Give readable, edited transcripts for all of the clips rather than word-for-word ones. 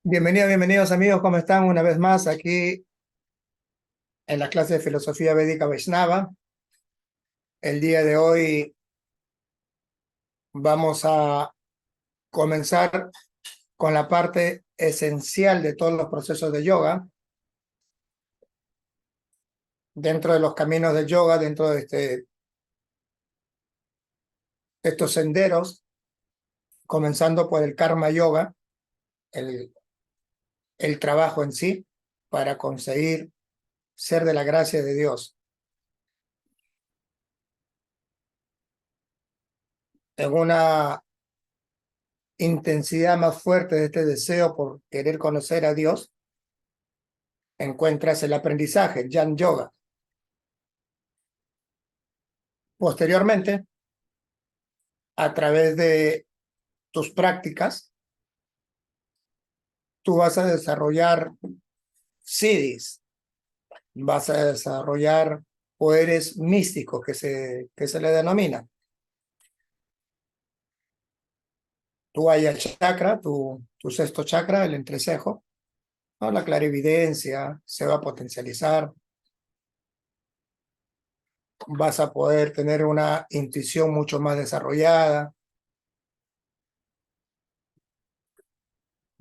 Bienvenidos amigos, ¿cómo están? Una vez más aquí en la clase de Filosofía Védica Vaishnava. El día de hoy vamos a comenzar con la parte esencial de todos los procesos de yoga. Dentro de los caminos del yoga, dentro de estos senderos, comenzando por el Karma Yoga, el, el trabajo en sí, para conseguir ser de la gracia de Dios. En una intensidad más fuerte de este deseo por querer conocer a Dios, encuentras el aprendizaje, el Jnana Yoga. Posteriormente, a través de tus prácticas, tú vas a desarrollar siddhis, vas a desarrollar poderes místicos que se le denomina. Tu Aya chakra, tu sexto chakra, el entrecejo, ¿no? La clarividencia se va a potencializar, vas a poder tener una intuición mucho más desarrollada.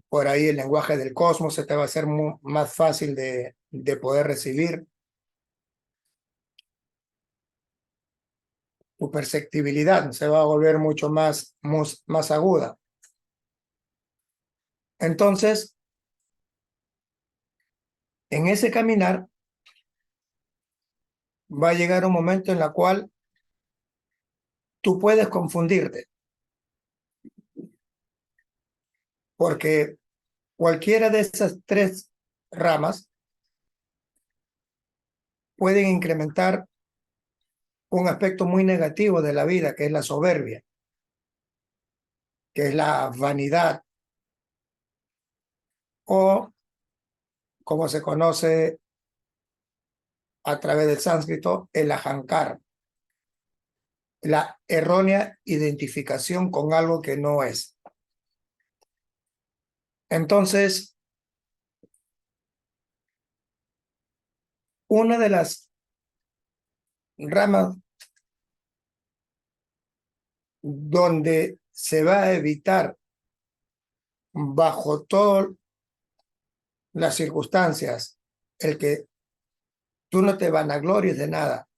Por ahí el lenguaje del cosmos se te va a hacer más fácil de poder recibir. Tu perceptibilidad se va a volver mucho más aguda. Entonces, en ese caminar va a llegar un momento en el cual tú puedes confundirte, porque cualquiera de esas tres ramas pueden incrementar un aspecto muy negativo de la vida, que es la soberbia, que es la vanidad, o como se conoce a través del sánscrito, el ahankar, la errónea identificación con algo que no es. Entonces, una de las ramas donde se va a evitar bajo todas las circunstancias el que tú no te vanaglories de nada,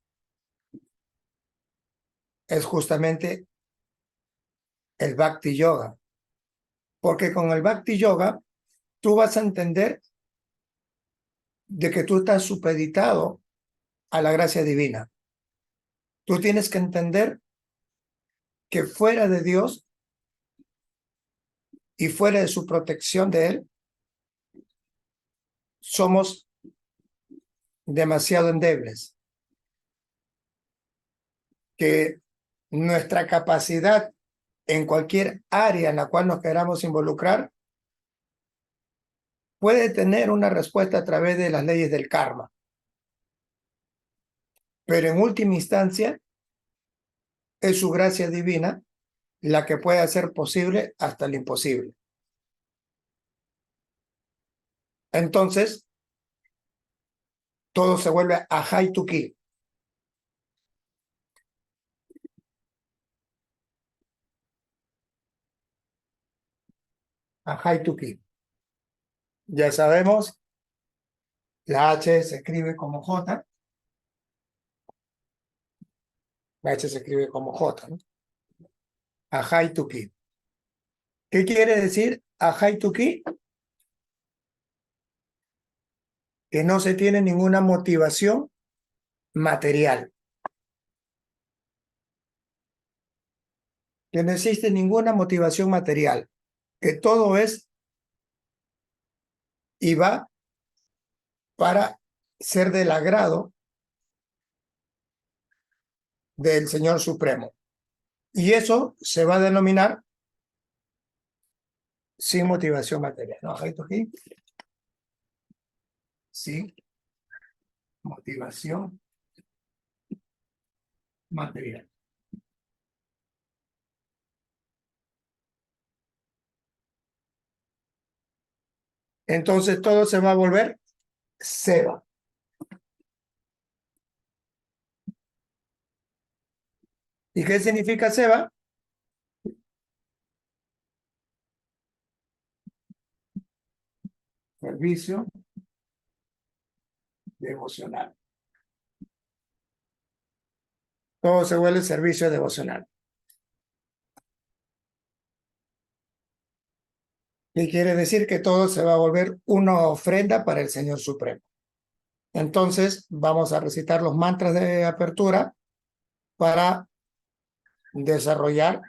es justamente el Bhakti Yoga. Porque con el Bhakti Yoga tú vas a entender de que tú estás supeditado a la gracia divina. Tú tienes que entender que fuera de Dios y fuera de su protección de Él, somos demasiado endebles, que nuestra capacidad en cualquier área en la cual nos queramos involucrar puede tener una respuesta a través de las leyes del karma, pero en última instancia es su gracia divina la que puede hacer posible hasta lo imposible. Entonces, todo se vuelve a to ki. A to ki. Ya sabemos, la H se escribe como J, la H se escribe como J, ¿no? A to ki. ¿Qué quiere decir a to ki? Que no se tiene ninguna motivación material, que no existe ninguna motivación material, que todo es y va para ser del agrado del Señor Supremo. Y eso se va a denominar sin motivación material. ¿No? Esto aquí, sin motivación material. entonces todo se va a volver seva. ¿Y qué significa seva? Servicio devocional. Todo se vuelve servicio devocional. ¿Qué quiere decir? Que todo se va a volver una ofrenda para el Señor Supremo. Entonces vamos a recitar los mantras de apertura para desarrollar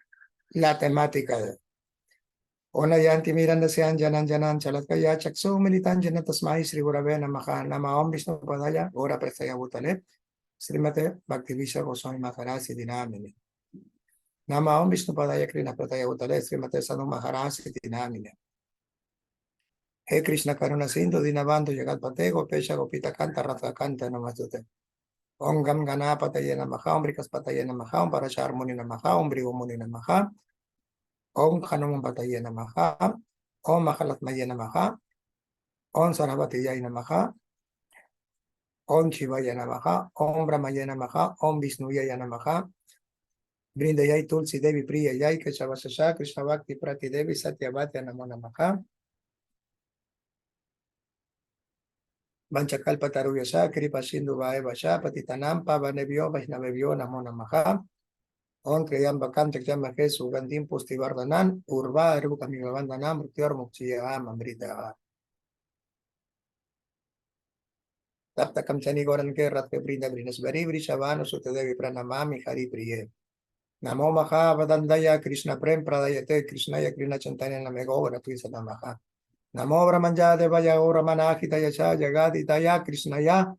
la temática de Ona yanti miranda sean janan janan chalat kaya chakso militan janatasmai Sri Gurave Namaha Nama Om Vishnu Padaya Ora Prestaya Bhutale Srimate Bhaktivisha Goswami Maharaj Dinamini Nama Om Vishnu Padaya Krina Prataya Bhutale Srimate Sadhu Maharaj Dinamini He Krishna Karuna Sindhu Dinabando Yagat Pate Gopesha Gopita Kanta Ratha Kanta Namastute Om Gam Gana Pataya Namaha Om Brikas Pataya Namaha Om Parashar Muni Namaha Om Brigo Muni Namaha Om Hanuman Pataya Namaha Om Mahalatmaya Namaha Om Sarasvati Yai Namaha, Om Shivaya Namaha, Om Brahmaya Namaha, Om Vishnuyaya Namaha, Brindayai Tulsi Devi Priya Yai Keshavasasha, Krishna Bhakti Prati Devi Satyavati Namo Namaha, Vanchakalpa Taruyasha, Kripa Sindhu Vaevasha, Patitanam Pavanebhyo Vaishnavebhyo Namo Namaha, Om Kriyambakam Tekjamahe Sugandim Pustivardanan, Urva Rukamivavandanam, Mrityor Mukchiyam Amrita. Taptakam Chani Goran Ke Ratke Brinda Brinesvari Vrishavano Sutedevi Pranamami Hari Priye. Namo Maha Vadandaya Krishna Prem Pradayate Krishnaya Krishna Chantanya Namegora Tuisa Namaha. Namo Brahmanja Devaya Ramanahita Yasha Jagaditaya Krishnaya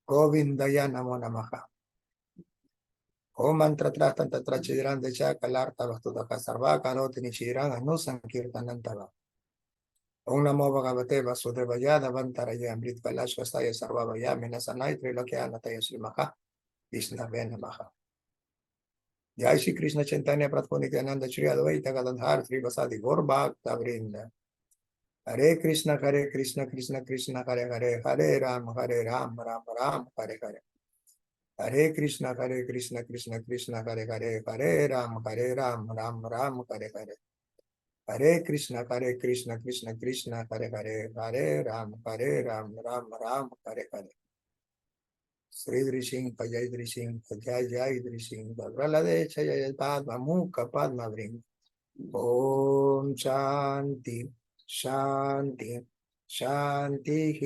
Govindaya Namo Namaha. Om Mantra Trastan Tatra Chidran Decha Kalarta Vastutaka Sarva Karotini Chidran Anusan Kirtanantava. Om Namo Bhagavate Vasudevaya Davantaraya Amrit Kalash Vastaya Sarvavaya Minasanai Trilokya Nataya Srimaha Vishnave Namaha. Jai Shri Krishna Chaitanya Prabhu Nityananda Shri Advaita Gadadhar Sri Vasadi Gaur Bhakta Vrinda. Hare Krishna Krishna Krishna Hare Hare Hare Ram Ram Ram Hare Hare. Hare Krishna Krishna Krishna Hare Hare Hare Ram Ram Ram Hare Hare. Hare Krishna Krishna Krishna Hare Hare Hare Ram Ram Ram Hare Hare. Sri Drishing Pajay Drishing Pajay Jai Drishing Bagralade Chayay Padma Mukha Padma Vrinda. Om Shanti Shanti Shanti.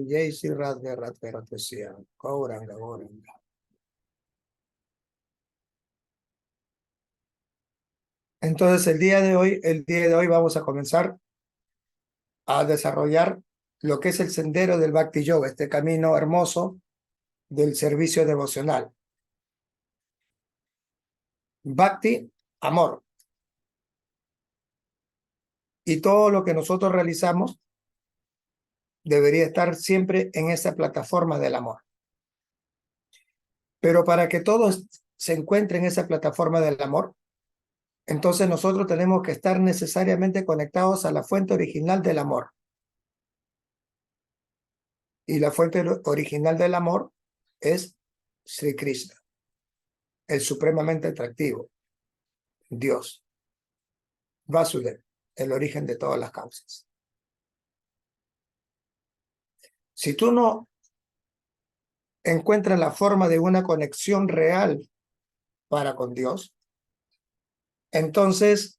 Jai Sri Radha Radha Radha Sya Gauranga Gauranga. Entonces el día de hoy vamos a comenzar a desarrollar lo que es el sendero del Bhakti Yoga, este camino hermoso del servicio devocional. Bhakti, amor. Y todo lo que nosotros realizamos debería estar siempre en esa plataforma del amor. Pero para que todo se encuentre en esa plataforma del amor, entonces nosotros tenemos que estar necesariamente conectados a la fuente original del amor. Y la fuente original del amor es Sri Krishna, el supremamente atractivo, Dios, Vasudeva, el origen de todas las causas. Si tú no encuentras la forma de una conexión real para con Dios, entonces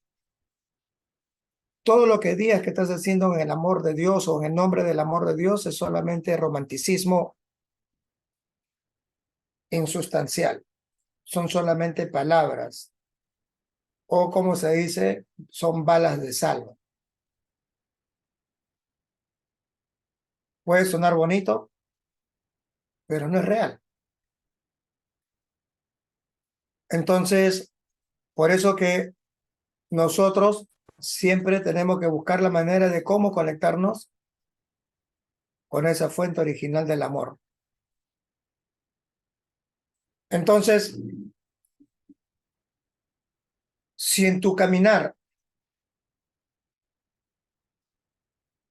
todo lo que digas que estás haciendo en el amor de Dios o en el nombre del amor de Dios es solamente romanticismo insustancial. Son solamente palabras. O como se dice, son balas de salva. Puede sonar bonito, pero no es real. Entonces, por eso que nosotros siempre tenemos que buscar la manera de cómo conectarnos con esa fuente original del amor. Entonces, si en tu caminar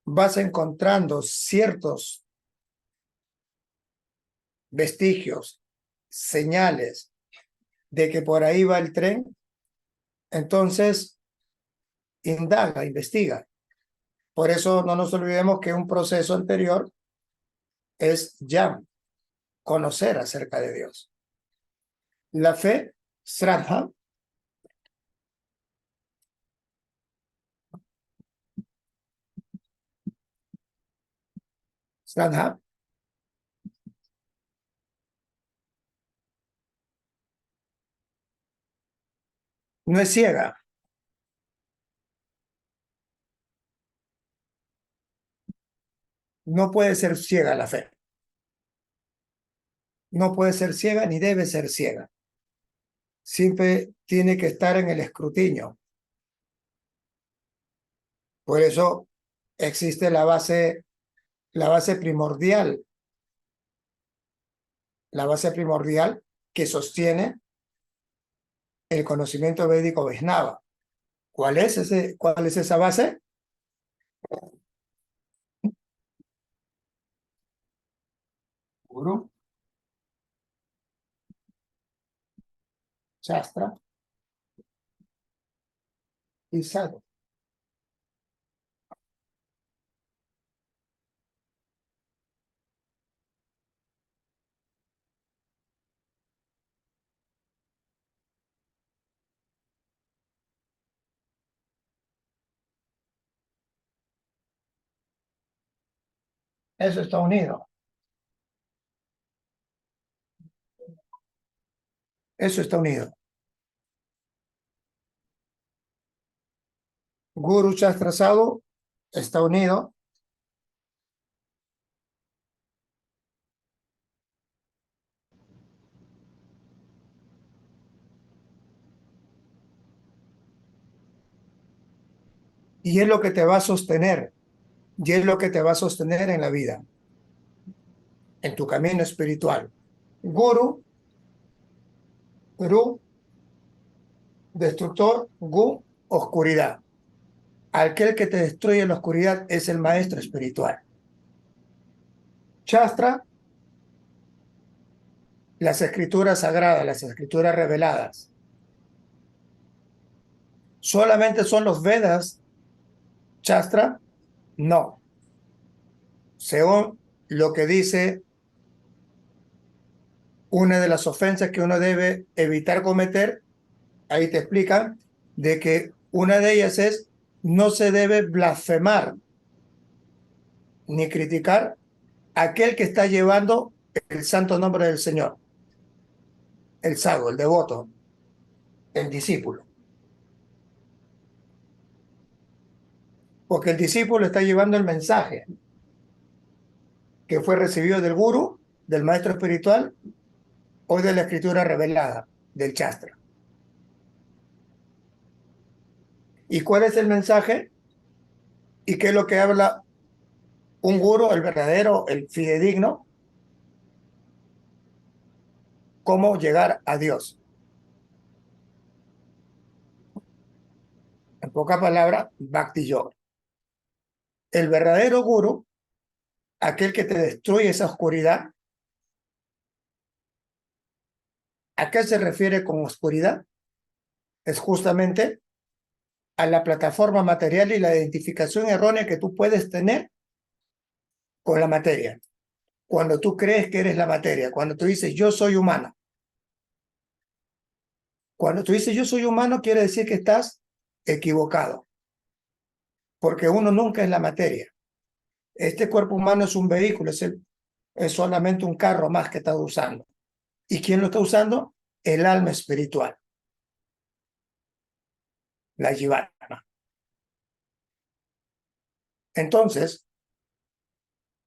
vas encontrando ciertos vestigios, señales de que por ahí va el tren, entonces indaga, investiga. Por eso no nos olvidemos que un proceso anterior es ya conocer acerca de Dios. La fe, Shraddha, Shraddha, no es ciega, no puede ser ciega la fe, no puede ser ciega ni debe ser ciega. Siempre tiene que estar en el escrutinio. Por eso existe la base primordial que sostiene el conocimiento védico Vaishnava. ¿Cuál es esa base? Guru, Shastra y Sadhu. Eso está unido. Eso está unido. Guru Shastra Sadhu está unido. Y es lo que te va a sostener. Y es lo que te va a sostener en la vida, en tu camino espiritual. Guru, Ru, destructor, Gu, oscuridad. Aquel que te destruye en la oscuridad es el maestro espiritual. Shastra, las escrituras sagradas, las escrituras reveladas. ¿Solamente son los Vedas, Shastra? No. Según lo que dice una de las ofensas que uno debe evitar cometer, ahí te explican de que una de ellas es no se debe blasfemar ni criticar a aquel que está llevando el santo nombre del Señor, el sadhu, el devoto, el discípulo. Porque el discípulo está llevando el mensaje que fue recibido del gurú, del maestro espiritual o de la escritura revelada, del Shastra. ¿Y cuál es el mensaje? ¿Y qué es lo que habla un gurú, el verdadero, el fidedigno? ¿Cómo llegar a Dios? En pocas palabras, Bhakti Yoga. El verdadero gurú, aquel que te destruye esa oscuridad, ¿a qué se refiere con oscuridad? Es justamente a la plataforma material y la identificación errónea que tú puedes tener con la materia. Cuando tú crees que eres la materia, cuando tú dices yo soy humano. Cuando tú dices yo soy humano, quiere decir que estás equivocado, porque uno nunca es la materia. Este cuerpo humano es un vehículo, es solamente un carro más que estás usando. ¿Y quién lo está usando? El alma espiritual, la Jivatma. Entonces,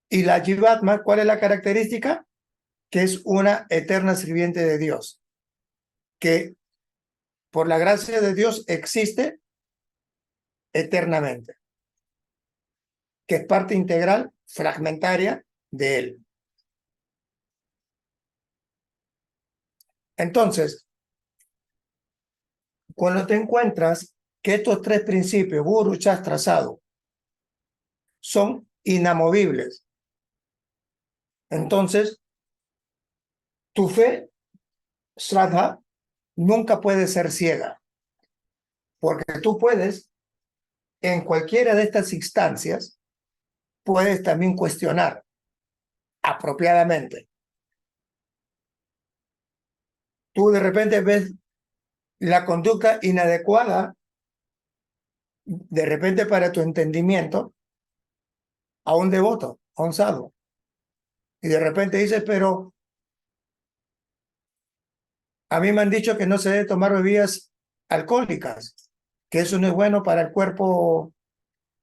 ¿y la Jivatma cuál es la característica? Que es una eterna sirviente de Dios, que por la gracia de Dios existe eternamente, que es parte integral, fragmentaria de Él. Entonces, cuando te encuentras que estos tres principios, Guru, Shastra, Sadhu, son inamovibles. Entonces, tu fe, Shraddha, nunca puede ser ciega, porque tú puedes, en cualquiera de estas instancias, puedes también cuestionar apropiadamente. Tú de repente ves la conducta inadecuada, de repente para tu entendimiento, a un devoto, a un sadhu. Y de repente dices, pero a mí me han dicho que no se debe tomar bebidas alcohólicas, que eso no es bueno para el cuerpo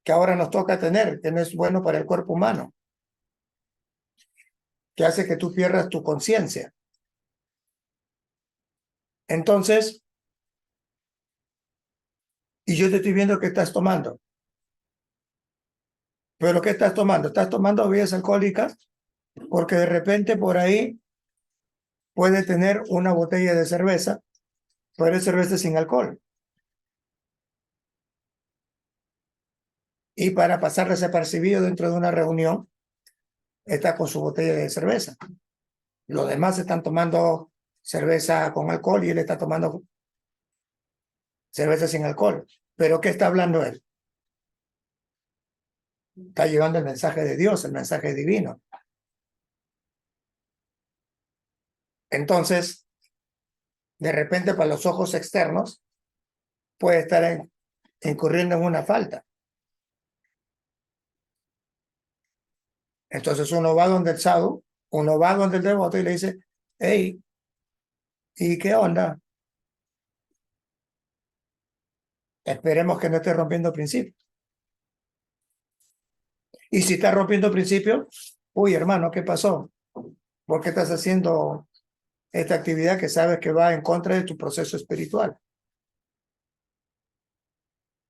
que ahora nos toca tener, que no es bueno para el cuerpo humano, que hace que tú pierdas tu conciencia. Entonces, y yo te estoy viendo que estás tomando. ¿Pero qué estás tomando? ¿Estás tomando bebidas alcohólicas? Porque de repente por ahí puede tener una botella de cerveza, pero es cerveza sin alcohol. Y para pasar desapercibido dentro de una reunión, está con su botella de cerveza. Los demás están tomando cerveza con alcohol y él está tomando cerveza sin alcohol. ¿Pero qué está hablando él? Está llevando el mensaje de Dios, el mensaje divino. Entonces, de repente para los ojos externos, puede estar incurriendo en una falta. Entonces uno va donde el sadhu, uno va donde el devoto y le dice, hey, ¿y qué onda? Esperemos que no esté rompiendo principios. Y si está rompiendo principios, uy, hermano, ¿qué pasó? ¿Por qué estás haciendo esta actividad que sabes que va en contra de tu proceso espiritual?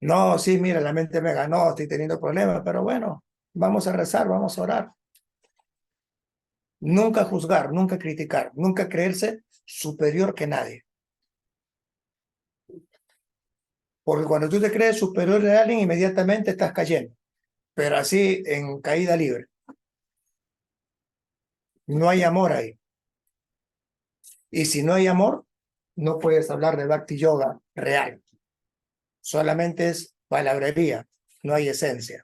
No, sí, mira, la mente me ganó, estoy teniendo problemas, pero bueno, vamos a rezar, vamos a orar. Nunca juzgar, nunca criticar, nunca creerse superior que nadie. Porque cuando tú te crees superior a alguien, inmediatamente estás cayendo, pero así en caída libre. No hay amor ahí. Y si no hay amor, no puedes hablar de Bhakti Yoga real. Solamente es palabrería, no hay esencia.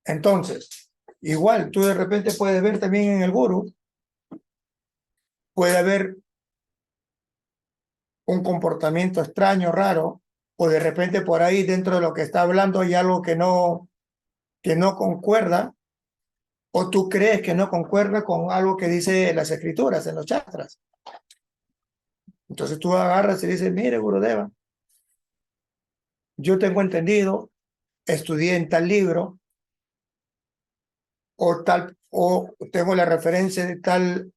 Entonces, igual tú de repente puedes ver también en el gurú, puede haber un comportamiento extraño, raro, o de repente por ahí dentro de lo que está hablando hay algo que no concuerda, o tú crees que no concuerda con algo que dice las escrituras en los chakras. Entonces tú agarras y dices, mire, Gurudeva, yo tengo entendido, estudié en tal libro, o tengo la referencia de tal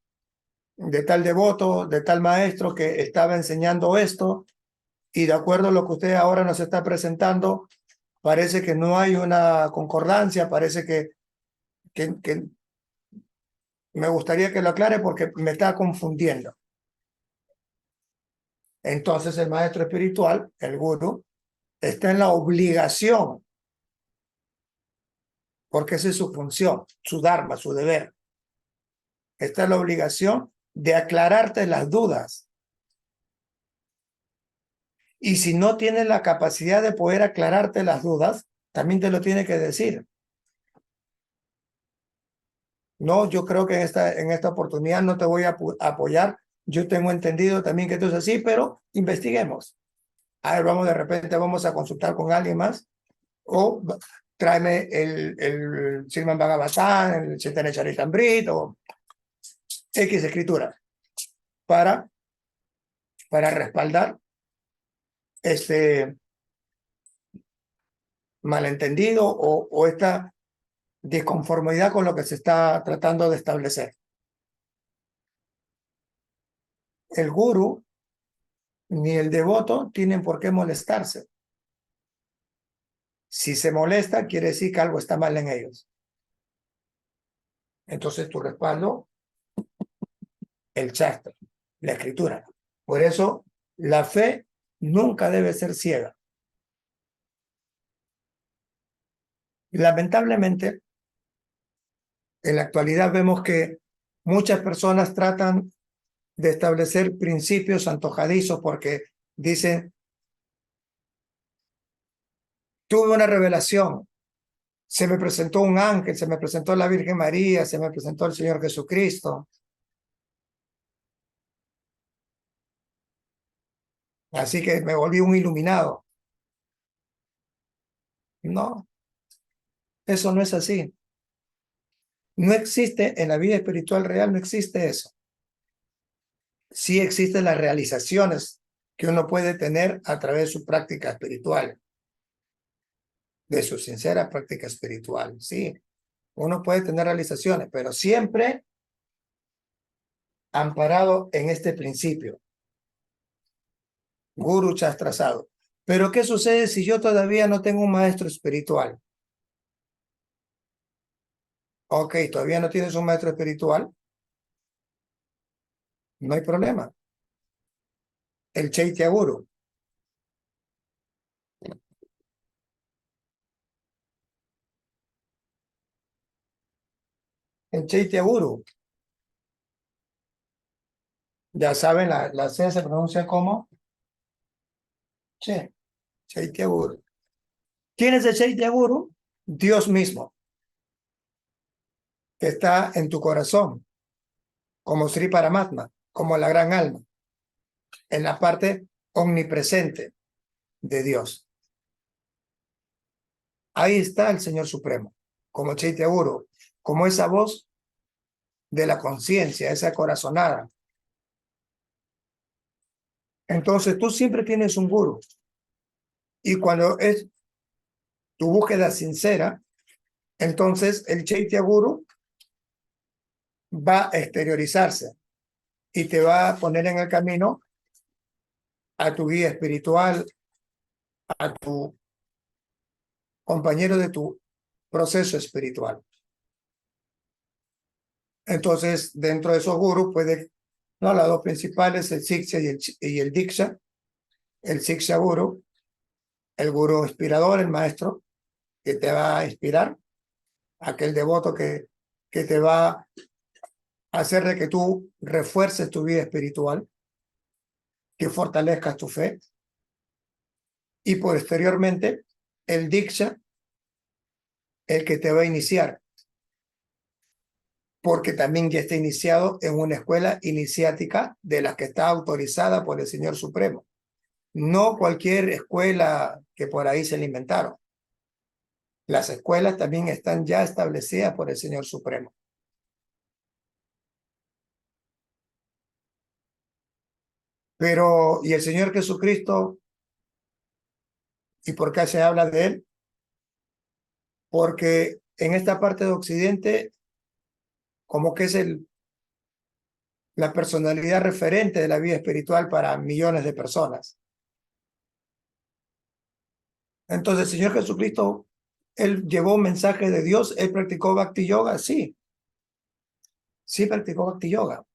devoto, de tal maestro que estaba enseñando esto, y de acuerdo a lo que usted ahora nos está presentando, parece que no hay una concordancia, parece que me gustaría que lo aclare porque me está confundiendo. Entonces el maestro espiritual, el gurú, está en la obligación, porque esa es su función, su dharma, su deber. Está en la obligación de aclararte las dudas. Y si no tienes la capacidad de poder aclararte las dudas, también te lo tiene que decir. No, yo creo que en esta oportunidad no te voy a apoyar. Yo tengo entendido también que esto es así, pero investiguemos. A ver, vamos de repente, vamos a consultar con alguien más. O tráeme el Sriman Bhagavatam, el Chaitanya Charitamrita o X escritura para, para respaldar este malentendido o esta disconformidad con lo que se está tratando de establecer. El guru ni el devoto tienen por qué molestarse. Si se molesta, quiere decir que algo está mal en ellos. Entonces tu respaldo, el Shastra, la escritura. Por eso la fe nunca debe ser ciega. Lamentablemente, en la actualidad vemos que muchas personas tratan de establecer principios antojadizos porque dicen, tuve una revelación, se me presentó un ángel, se me presentó la Virgen María, se me presentó el Señor Jesucristo, así que me volví un iluminado. No, eso no es así. No existe en la vida espiritual real, no existe eso. Sí existen las realizaciones que uno puede tener a través de su práctica espiritual, de su sincera práctica espiritual. Sí, uno puede tener realizaciones, pero siempre amparado en este principio. Guru Chastrasado. Pero ¿qué sucede si yo todavía no tengo un maestro espiritual? Ok, todavía no tienes un maestro espiritual, no hay problema. El Chaitya Guru. El Chaitya Guru. Ya saben, la C se pronuncia como Che, Chaitya Guru. ¿Quién es el Chaitya Guru? Dios mismo, que está en tu corazón, como Sri Paramatma, como la gran alma, en la parte omnipresente de Dios. Ahí está el Señor Supremo, como Chaitya Guru, como esa voz de la conciencia, esa corazonada. Entonces tú siempre tienes un guru. Y cuando es tu búsqueda sincera, entonces el Chaitya Guru va a exteriorizarse y te va a poner en el camino a tu guía espiritual, a tu compañero de tu proceso espiritual. Entonces, dentro de esos gurus puede, no, las dos principales, el Siksha y el Diksha. El Siksha Guru, el gurú inspirador, el maestro, que te va a inspirar, aquel devoto que te va a hacer de que tú refuerces tu vida espiritual, que fortalezcas tu fe. Y posteriormente, el Diksha, el que te va a iniciar, porque también ya está iniciado en una escuela iniciática de la que está autorizada por el Señor Supremo. No cualquier escuela que por ahí se le inventaron. Las escuelas también están ya establecidas por el Señor Supremo. Pero, ¿y el Señor Jesucristo? ¿Y por qué se habla de él? Porque en esta parte de Occidente, como que es la personalidad referente de la vida espiritual para millones de personas. Entonces, el Señor Jesucristo, él llevó un mensaje de Dios, él practicó Bhakti Yoga, sí, sí practicó Bhakti Yoga.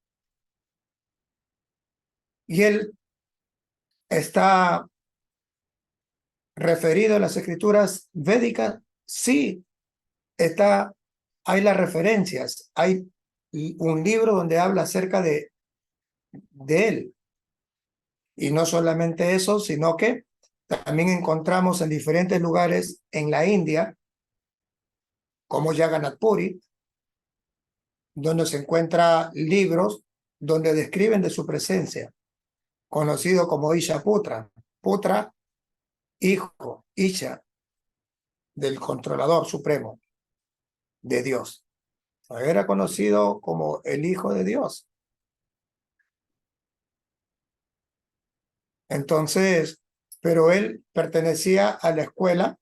Y él está referido en las escrituras védicas, sí, está, hay las referencias, hay un libro donde habla acerca de él. Y no solamente eso, sino que también encontramos en diferentes lugares en la India, como Jagannath Puri, donde se encuentran libros donde describen de su presencia, conocido como Isha Putra. Putra, hijo, Isha, del controlador supremo de Dios. Era conocido como el hijo de Dios. Entonces, pero él pertenecía a la escuela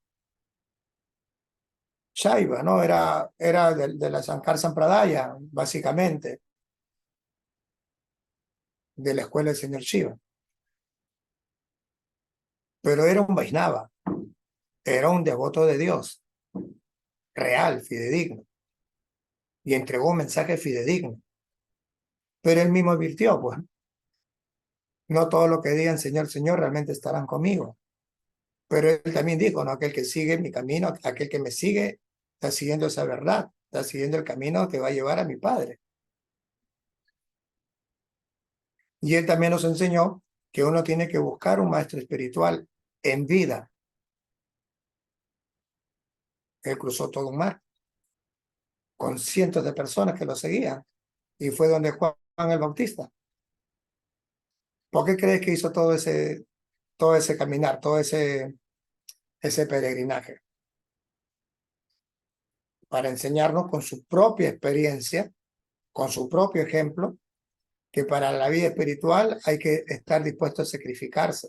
Shaiva, ¿no? Era de la Shankar Sampradaya, básicamente, de la escuela del señor Shiva. Pero era un Vaisnava, era un devoto de Dios, real, fidedigno, y entregó un mensaje fidedigno. Pero él mismo advirtió, pues, no todo lo que digan Señor, Señor, realmente estarán conmigo. Pero él también dijo, no, aquel que sigue mi camino, aquel que me sigue, estás siguiendo esa verdad, estás siguiendo el camino que va a llevar a mi Padre. Y él también nos enseñó que uno tiene que buscar un maestro espiritual en vida. Él cruzó todo un mar con cientos de personas que lo seguían y fue donde Juan el Bautista. ¿Por qué crees que hizo todo ese caminar, todo ese peregrinaje? Para enseñarnos con su propia experiencia, con su propio ejemplo, que para la vida espiritual hay que estar dispuesto a sacrificarse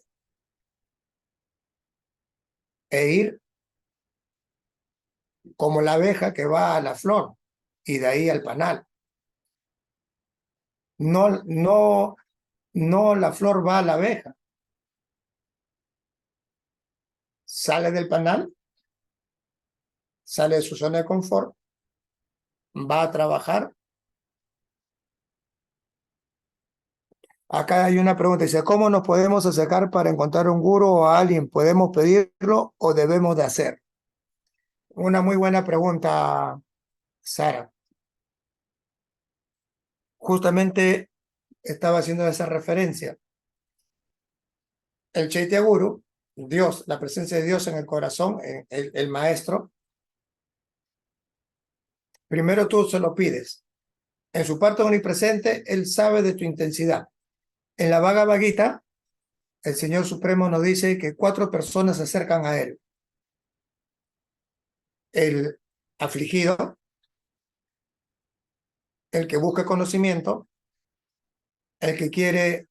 e ir como la abeja que va a la flor y de ahí al panal. No, no, no la flor va a la abeja. Sale del panal, sale de su zona de confort, va a trabajar. Acá hay una pregunta, dice, ¿cómo nos podemos acercar para encontrar un gurú o a alguien? ¿Podemos pedirlo o debemos de hacer? Una muy buena pregunta, Sara. Justamente estaba haciendo esa referencia. El Chaitya Guru, Dios, la presencia de Dios en el corazón, el maestro, primero tú se lo pides. En su parte omnipresente, él sabe de tu intensidad. En la Bhagavad Gita, el Señor Supremo nos dice que 4 personas se acercan a él. El afligido, el que busca conocimiento, el que quiere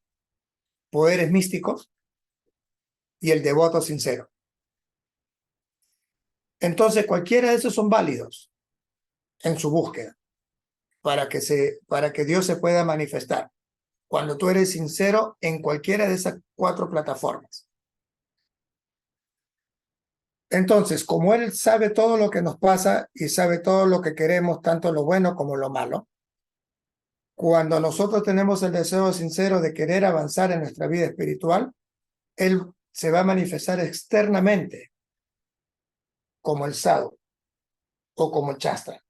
poderes místicos y el devoto sincero. Entonces, cualquiera de esos son válidos en su búsqueda para que Dios se pueda manifestar cuando tú eres sincero en cualquiera de esas 4 plataformas. Entonces, como Él sabe todo lo que nos pasa y sabe todo lo que queremos, tanto lo bueno como lo malo, cuando nosotros tenemos el deseo sincero de querer avanzar en nuestra vida espiritual, Él se va a manifestar externamente como el sadhu o como el shastra.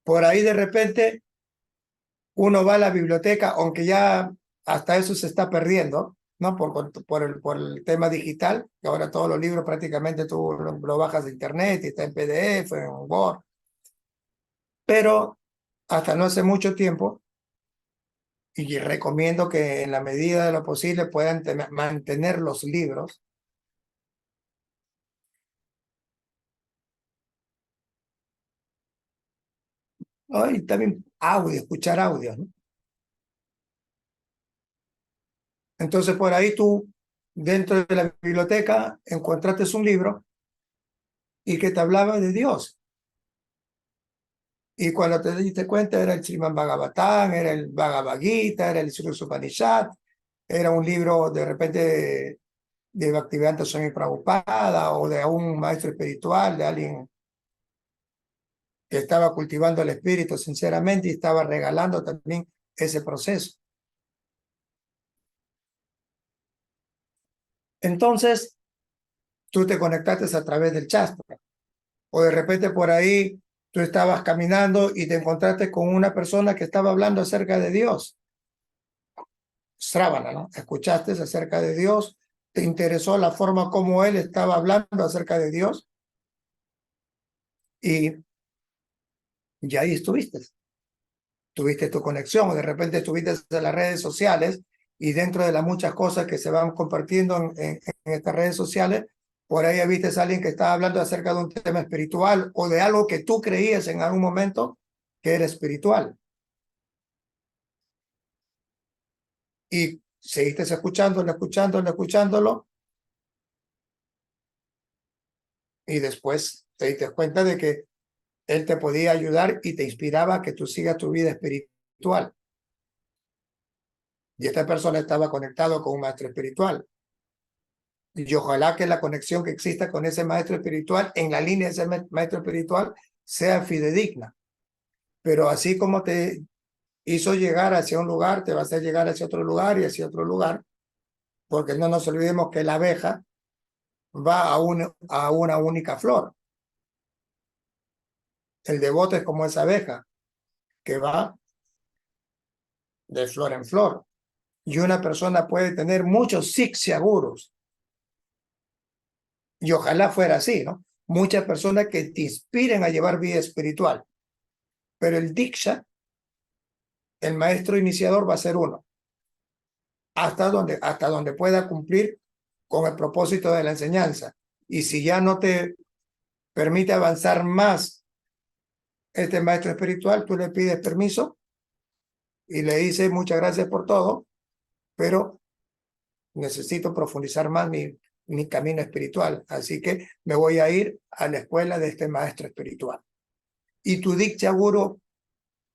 Por ahí de repente uno va a la biblioteca, aunque ya hasta eso se está perdiendo, ¿no? Por el tema digital, que ahora todos los libros prácticamente tú lo bajas de internet y está en PDF, en Word. Pero hasta no hace mucho tiempo, y recomiendo que en la medida de lo posible puedan mantener los libros. ¿No? Y también audio, escuchar audio, ¿no? Entonces por ahí tú, dentro de la biblioteca, encontraste un libro y que te hablaba de Dios. Y cuando te diste cuenta era el Srimad Bhagavatam, era el Bhagavad Gita, era el Sri Upanishad, era un libro de repente de Bhaktivedanta Swami Prabhupada o de un maestro espiritual, de alguien que estaba cultivando el espíritu sinceramente y estaba regalando también ese proceso. Entonces, tú te conectaste a través del Shastra, o de repente por ahí tú estabas caminando y te encontraste con una persona que estaba hablando acerca de Dios. Sravana, ¿no? Escuchaste acerca de Dios, te interesó la forma como él estaba hablando acerca de Dios y ahí estuviste. Tuviste tu conexión, o de repente estuviste en las redes sociales y dentro de las muchas cosas que se van compartiendo en estas redes sociales, por ahí viste a alguien que estaba hablando acerca de un tema espiritual o de algo que tú creías en algún momento que era espiritual. Y seguiste escuchándolo, y después te diste cuenta de que él te podía ayudar y te inspiraba a que tú sigas tu vida espiritual. Y esta persona estaba conectado con un maestro espiritual. Y ojalá que la conexión que exista con ese maestro espiritual, en la línea de ese maestro espiritual, sea fidedigna. Pero así como te hizo llegar hacia un lugar, te va a hacer llegar hacia otro lugar y hacia otro lugar, porque no nos olvidemos que la abeja va a una única flor. El devoto es como esa abeja que va de flor en flor. Y una persona puede tener muchos siksha gurus. Y ojalá fuera así, ¿no? Muchas personas que te inspiren a llevar vida espiritual. Pero el diksha, el maestro iniciador, va a ser uno. Hasta donde pueda cumplir con el propósito de la enseñanza. Y si ya no te permite avanzar más este maestro espiritual, tú le pides permiso y le dices muchas gracias por todo, pero necesito profundizar más mi camino espiritual, así que me voy a ir a la escuela de este maestro espiritual. Y tu Diksha Guru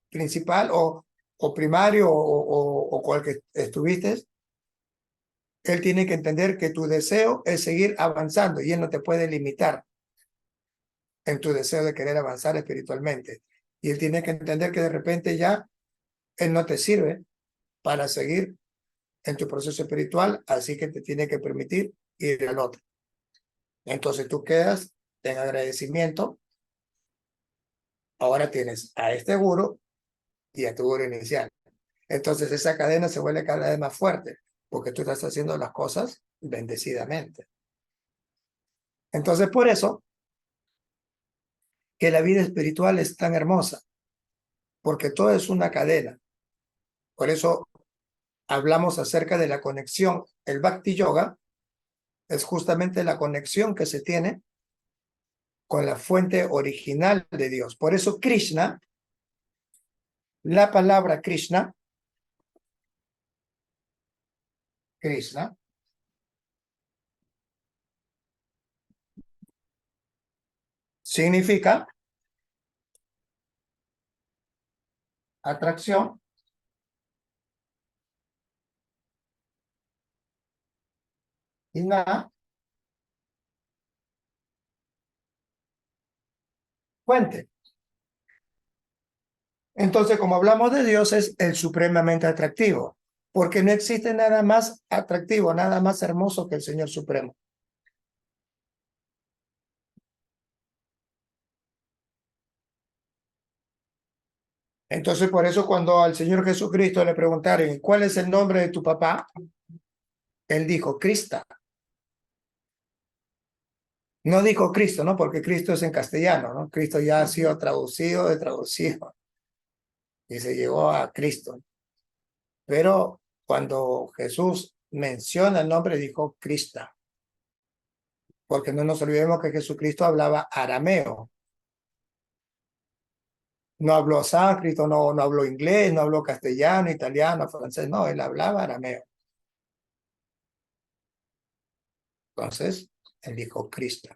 principal o primario o con el que estuviste, él tiene que entender que tu deseo es seguir avanzando y él no te puede limitar en tu deseo de querer avanzar espiritualmente. Y él tiene que entender que de repente ya él no te sirve para seguir en tu proceso espiritual, así que te tiene que permitir ir al otro. Entonces tú quedas en agradecimiento. Ahora tienes a este guru y a tu guru inicial. Entonces esa cadena se vuelve cada vez más fuerte porque tú estás haciendo las cosas bendecidamente. Entonces por eso que la vida espiritual es tan hermosa, porque todo es una cadena. Por eso hablamos acerca de la conexión. El Bhakti Yoga es justamente la conexión que se tiene con la fuente original de Dios. Por eso Krishna, la palabra Krishna, Krishna, significa atracción y na, fuente. Entonces, como hablamos de Dios, es el supremamente atractivo, porque no existe nada más atractivo, nada más hermoso que el Señor Supremo. Entonces, por eso cuando al Señor Jesucristo le preguntaron, ¿cuál es el nombre de tu papá? Él dijo, Krista. No dijo Cristo, ¿no? Porque Cristo es en castellano, ¿no? Cristo ya ha sido traducido de traducido y se llegó a Cristo. Pero cuando Jesús menciona el nombre, dijo Krista, porque no nos olvidemos que Jesucristo hablaba arameo. No habló sánscrito, no habló inglés, no habló castellano, italiano, francés, no, él hablaba arameo. Entonces, él dijo Cristo.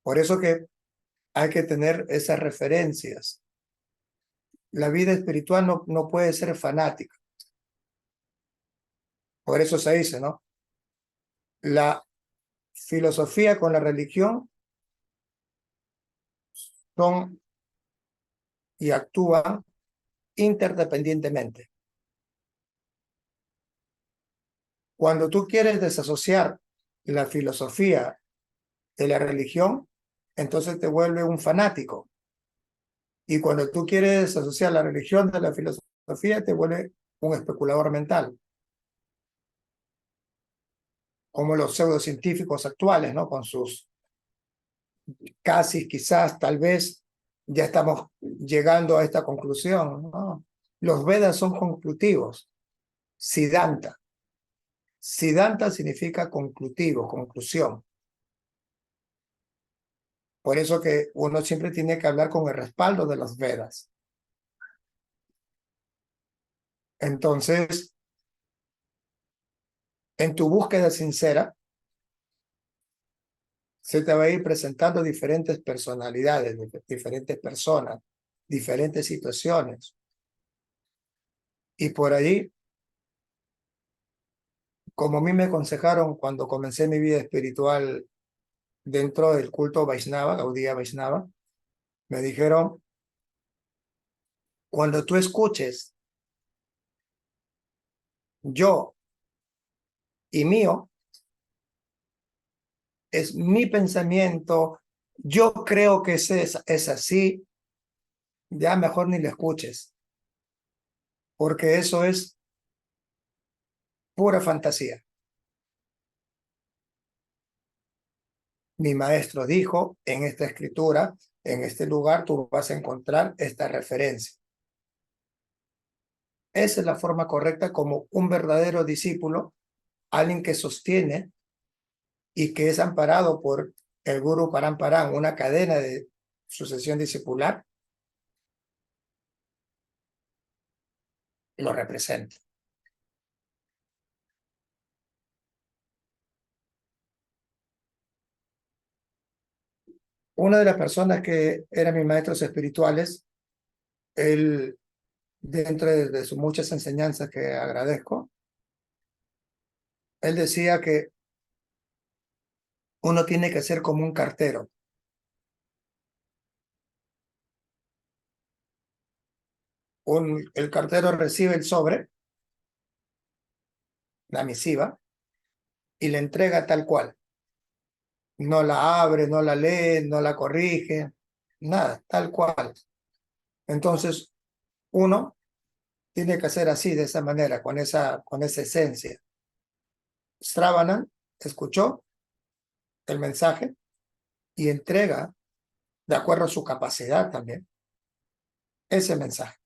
Por eso que hay que tener esas referencias. La vida espiritual no puede ser fanática. Por eso se dice, ¿no? La filosofía con la religión son y actúan interdependientemente. Cuando tú quieres desasociar la filosofía de la religión, entonces te vuelve un fanático. Y cuando tú quieres desasociar la religión de la filosofía, te vuelve un especulador mental, como los pseudocientíficos actuales, ¿no? Con sus casi, quizás, tal vez, ya estamos llegando a esta conclusión, ¿no? Los Vedas son conclusivos. Siddhanta. Siddhanta significa conclusivo, conclusión. Por eso que uno siempre tiene que hablar con el respaldo de los Vedas. Entonces, en tu búsqueda sincera, se te va a ir presentando diferentes personalidades, diferentes personas, diferentes situaciones. Y por ahí, como a mí me aconsejaron cuando comencé mi vida espiritual dentro del culto Vaishnava, Gaudiya Vaishnava, me dijeron, cuando tú escuches yo y mío, es mi pensamiento, yo creo que es así, ya mejor ni lo escuches, porque eso es pura fantasía. Mi maestro dijo, en esta escritura, en este lugar, tú vas a encontrar esta referencia. Esa es la forma correcta como un verdadero discípulo, alguien que sostiene y que es amparado por el Guru Paramparán, una cadena de sucesión discipular, lo representa. Una de las personas que eran mis maestros espirituales, él, dentro de sus muchas enseñanzas que agradezco, él decía que uno tiene que ser como un cartero. El cartero recibe el sobre, la misiva, y la entrega tal cual. No la abre, no la lee, no la corrige, nada, tal cual. Entonces, uno tiene que hacer así, de esa manera, con esa esencia. Sravanan escuchó el mensaje y entrega, de acuerdo a su capacidad también, ese mensaje.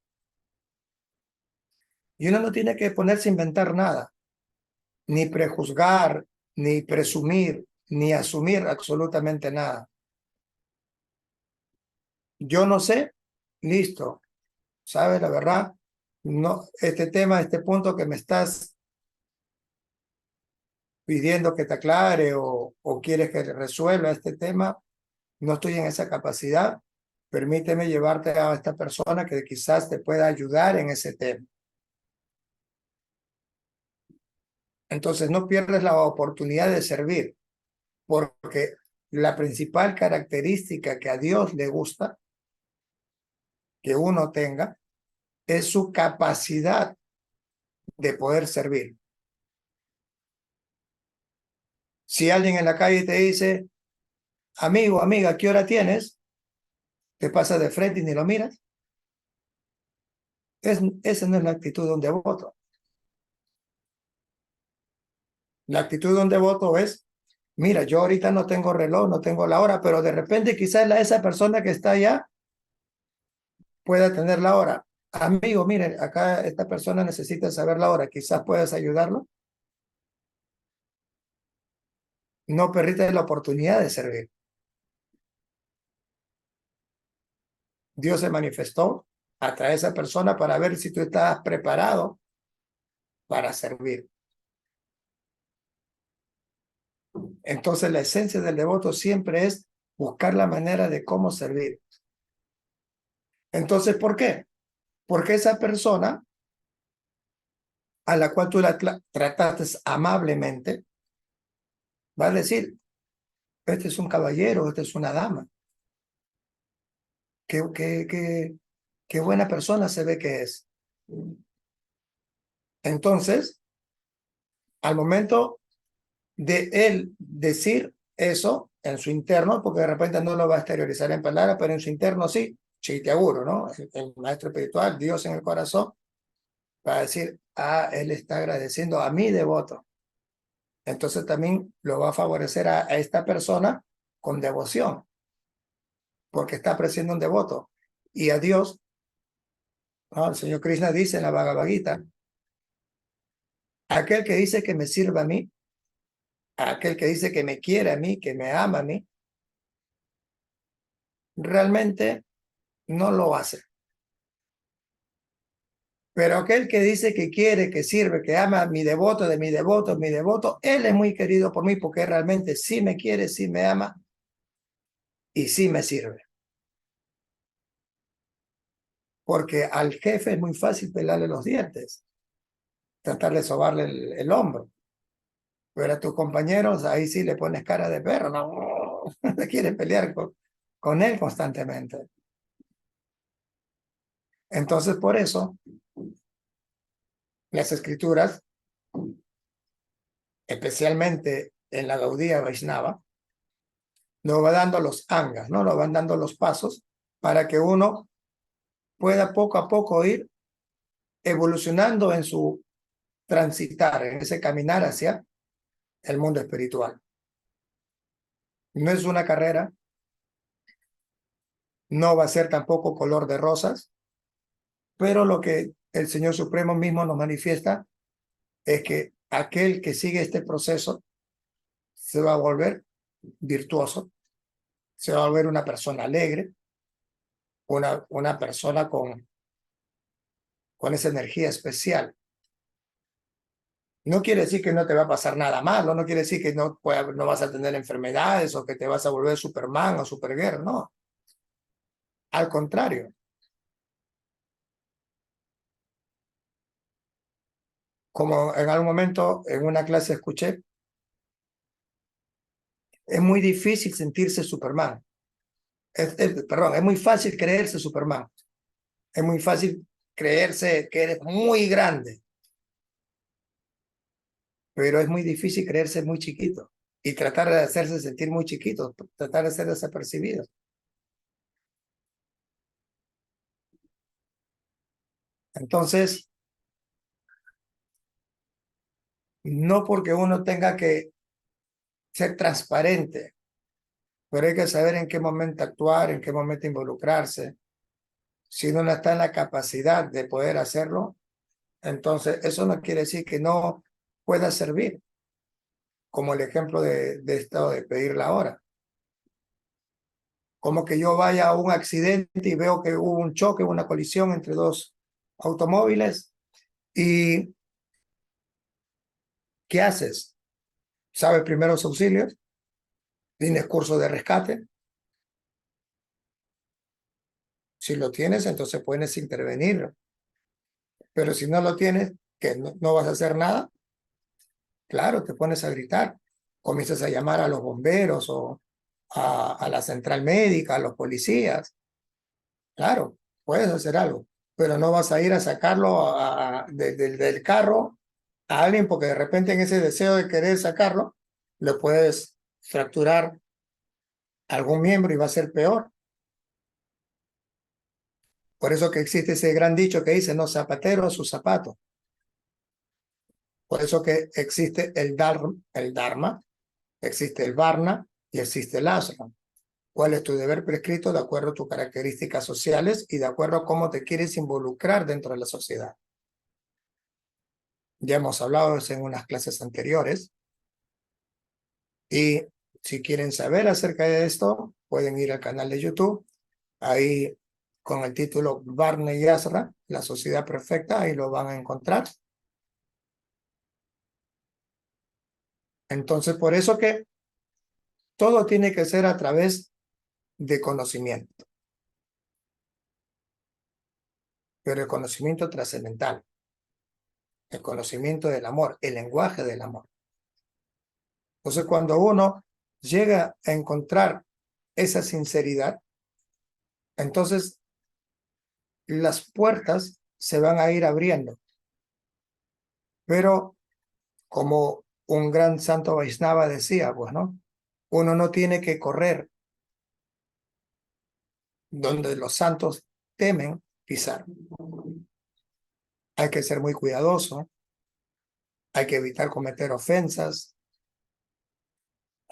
Y uno no tiene que ponerse a inventar nada, ni prejuzgar, ni presumir, ni asumir absolutamente nada. Yo no sé, listo, ¿sabes? La verdad, no, este tema, este punto que me estás pidiendo que te aclare o quieres que resuelva este tema, no estoy en esa capacidad. Permíteme llevarte a esta persona que quizás te pueda ayudar en ese tema. Entonces no pierdes la oportunidad de servir, porque la principal característica que a Dios le gusta que uno tenga es su capacidad de poder servir. Si alguien en la calle te dice, amigo, amiga, ¿qué hora tienes? Te pasas de frente y ni lo miras. Esa no es la actitud de un devoto. La actitud de un devoto es, mira, yo ahorita no tengo reloj, no tengo la hora, pero de repente quizás esa persona que está allá pueda tener la hora. Amigo, mire, acá esta persona necesita saber la hora, quizás puedas ayudarlo. No permites la oportunidad de servir. Dios se manifestó a través de esa persona para ver si tú estás preparado para servir. Entonces la esencia del devoto siempre es buscar la manera de cómo servir. Entonces, ¿por qué? Porque esa persona a la cual tú la trataste amablemente va a decir, este es un caballero, esta es una dama. Qué buena persona se ve que es. Entonces, al momento de él decir eso en su interno, porque de repente no lo va a exteriorizar en palabras, pero en su interno sí, Chaityaguru, ¿no? El maestro espiritual, Dios en el corazón, va a decir, ah, él está agradeciendo a mi devoto. Entonces también lo va a favorecer a esta persona con devoción, porque está apreciando un devoto. Y a Dios, ¿no? El señor Krishna dice en la Bhagavad Gita, aquel que dice que me sirva a mí, aquel que dice que me quiere a mí, que me ama a mí, realmente no lo hace. Pero aquel que dice que quiere, que sirve, que ama a mi devoto, de mi devoto, él es muy querido por mí porque realmente sí me quiere, sí me ama y sí me sirve. Porque al jefe es muy fácil pelarle los dientes, tratar de sobarle el hombro. Pero a tus compañeros ahí sí le pones cara de perro, no, te quieren pelear con él constantemente. Entonces, por eso, las escrituras, especialmente en la Gaudiya Vaishnava, nos va dando los angas, ¿no? Nos van dando los pasos para que uno pueda poco a poco ir evolucionando en su transitar, en ese caminar hacia el mundo espiritual. No es una carrera, no va a ser tampoco color de rosas, pero lo que el Señor Supremo mismo nos manifiesta es que aquel que sigue este proceso se va a volver virtuoso, se va a volver una persona alegre, una persona con esa energía especial. No quiere decir que no te va a pasar nada malo, no quiere decir que no vas a tener enfermedades o que te vas a volver Superman o Supergirl, no. Al contrario, como en algún momento en una clase escuché, es muy difícil sentirse Superman. Perdón, es muy fácil creerse Superman. Es muy fácil creerse que eres muy grande, pero es muy difícil creerse muy chiquito y tratar de hacerse sentir muy chiquito, tratar de ser desapercibido. Entonces, no porque uno tenga que ser transparente, pero hay que saber en qué momento actuar, en qué momento involucrarse. Si uno no está en la capacidad de poder hacerlo, entonces eso no quiere decir que no pueda servir, como el ejemplo de esto de pedir la hora. Como que yo vaya a un accidente y veo que hubo un choque, una colisión entre dos automóviles y ¿qué haces? ¿Sabes primeros auxilios? ¿Tienes curso de rescate? Si lo tienes, entonces puedes intervenir. Pero si no lo tienes, que no vas a hacer nada, claro, te pones a gritar. Comienzas a llamar a los bomberos o a la central médica, a los policías. Claro, puedes hacer algo, pero no vas a ir a sacarlo del carro a alguien porque de repente en ese deseo de querer sacarlo, le puedes fracturar algún miembro y va a ser peor. Por eso que existe ese gran dicho que dice, no zapatero a su zapato. Por eso que existe el Dharma, existe el Varna y existe el Ashram. ¿Cuál es tu deber prescrito de acuerdo a tus características sociales y de acuerdo a cómo te quieres involucrar dentro de la sociedad? Ya hemos hablado de eso en unas clases anteriores y si quieren saber acerca de esto, pueden ir al canal de YouTube, ahí con el título Varna y Ashram, la sociedad perfecta, ahí lo van a encontrar. Entonces, por eso que todo tiene que ser a través de conocimiento, pero el conocimiento trascendental, el conocimiento del amor, el lenguaje del amor. Entonces, cuando uno llega a encontrar esa sinceridad, entonces las puertas se van a ir abriendo. Pero como un gran santo Vaishnava decía, pues, ¿no? Uno no tiene que correr donde los santos temen pisar. Hay que ser muy cuidadoso, hay que evitar cometer ofensas,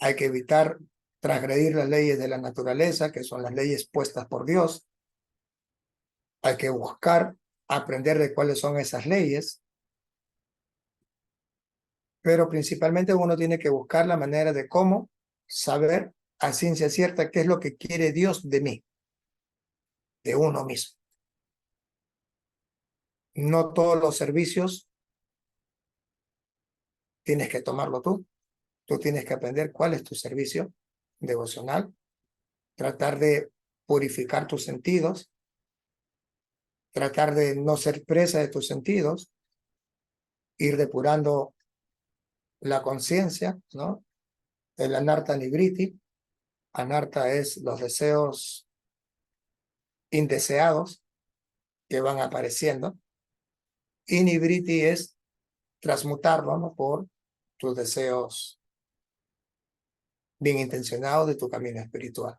hay que evitar transgredir las leyes de la naturaleza, que son las leyes puestas por Dios. Hay que buscar aprender de cuáles son esas leyes, pero principalmente uno tiene que buscar la manera de cómo saber a ciencia cierta qué es lo que quiere Dios de mí, de uno mismo. No todos los servicios tienes que tomarlo tú. Tú tienes que aprender cuál es tu servicio devocional, tratar de purificar tus sentidos, tratar de no ser presa de tus sentidos, ir depurando la conciencia, ¿no? El anarta nibriti. Anarta es los deseos indeseados que van apareciendo. Y nibriti es transmutarlo, ¿no? Por tus deseos bien intencionado de tu camino espiritual.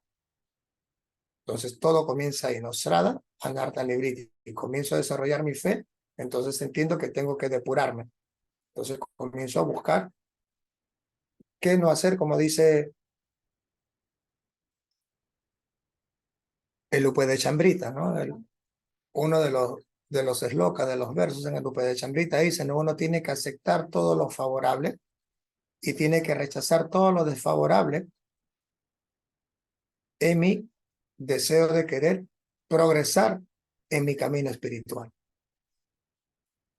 Entonces todo comienza ahí, Nostrada, Anarta Libriti, y comienzo a desarrollar mi fe, entonces entiendo que tengo que depurarme. Entonces comienzo a buscar qué no hacer, como dice el Lupe de Chambrita, ¿no? Uno de los eslocas, de los versos en el Lupe de Chambrita dice, ¿no? Uno tiene que aceptar todo lo favorable y tiene que rechazar todo lo desfavorable en mi deseo de querer progresar en mi camino espiritual.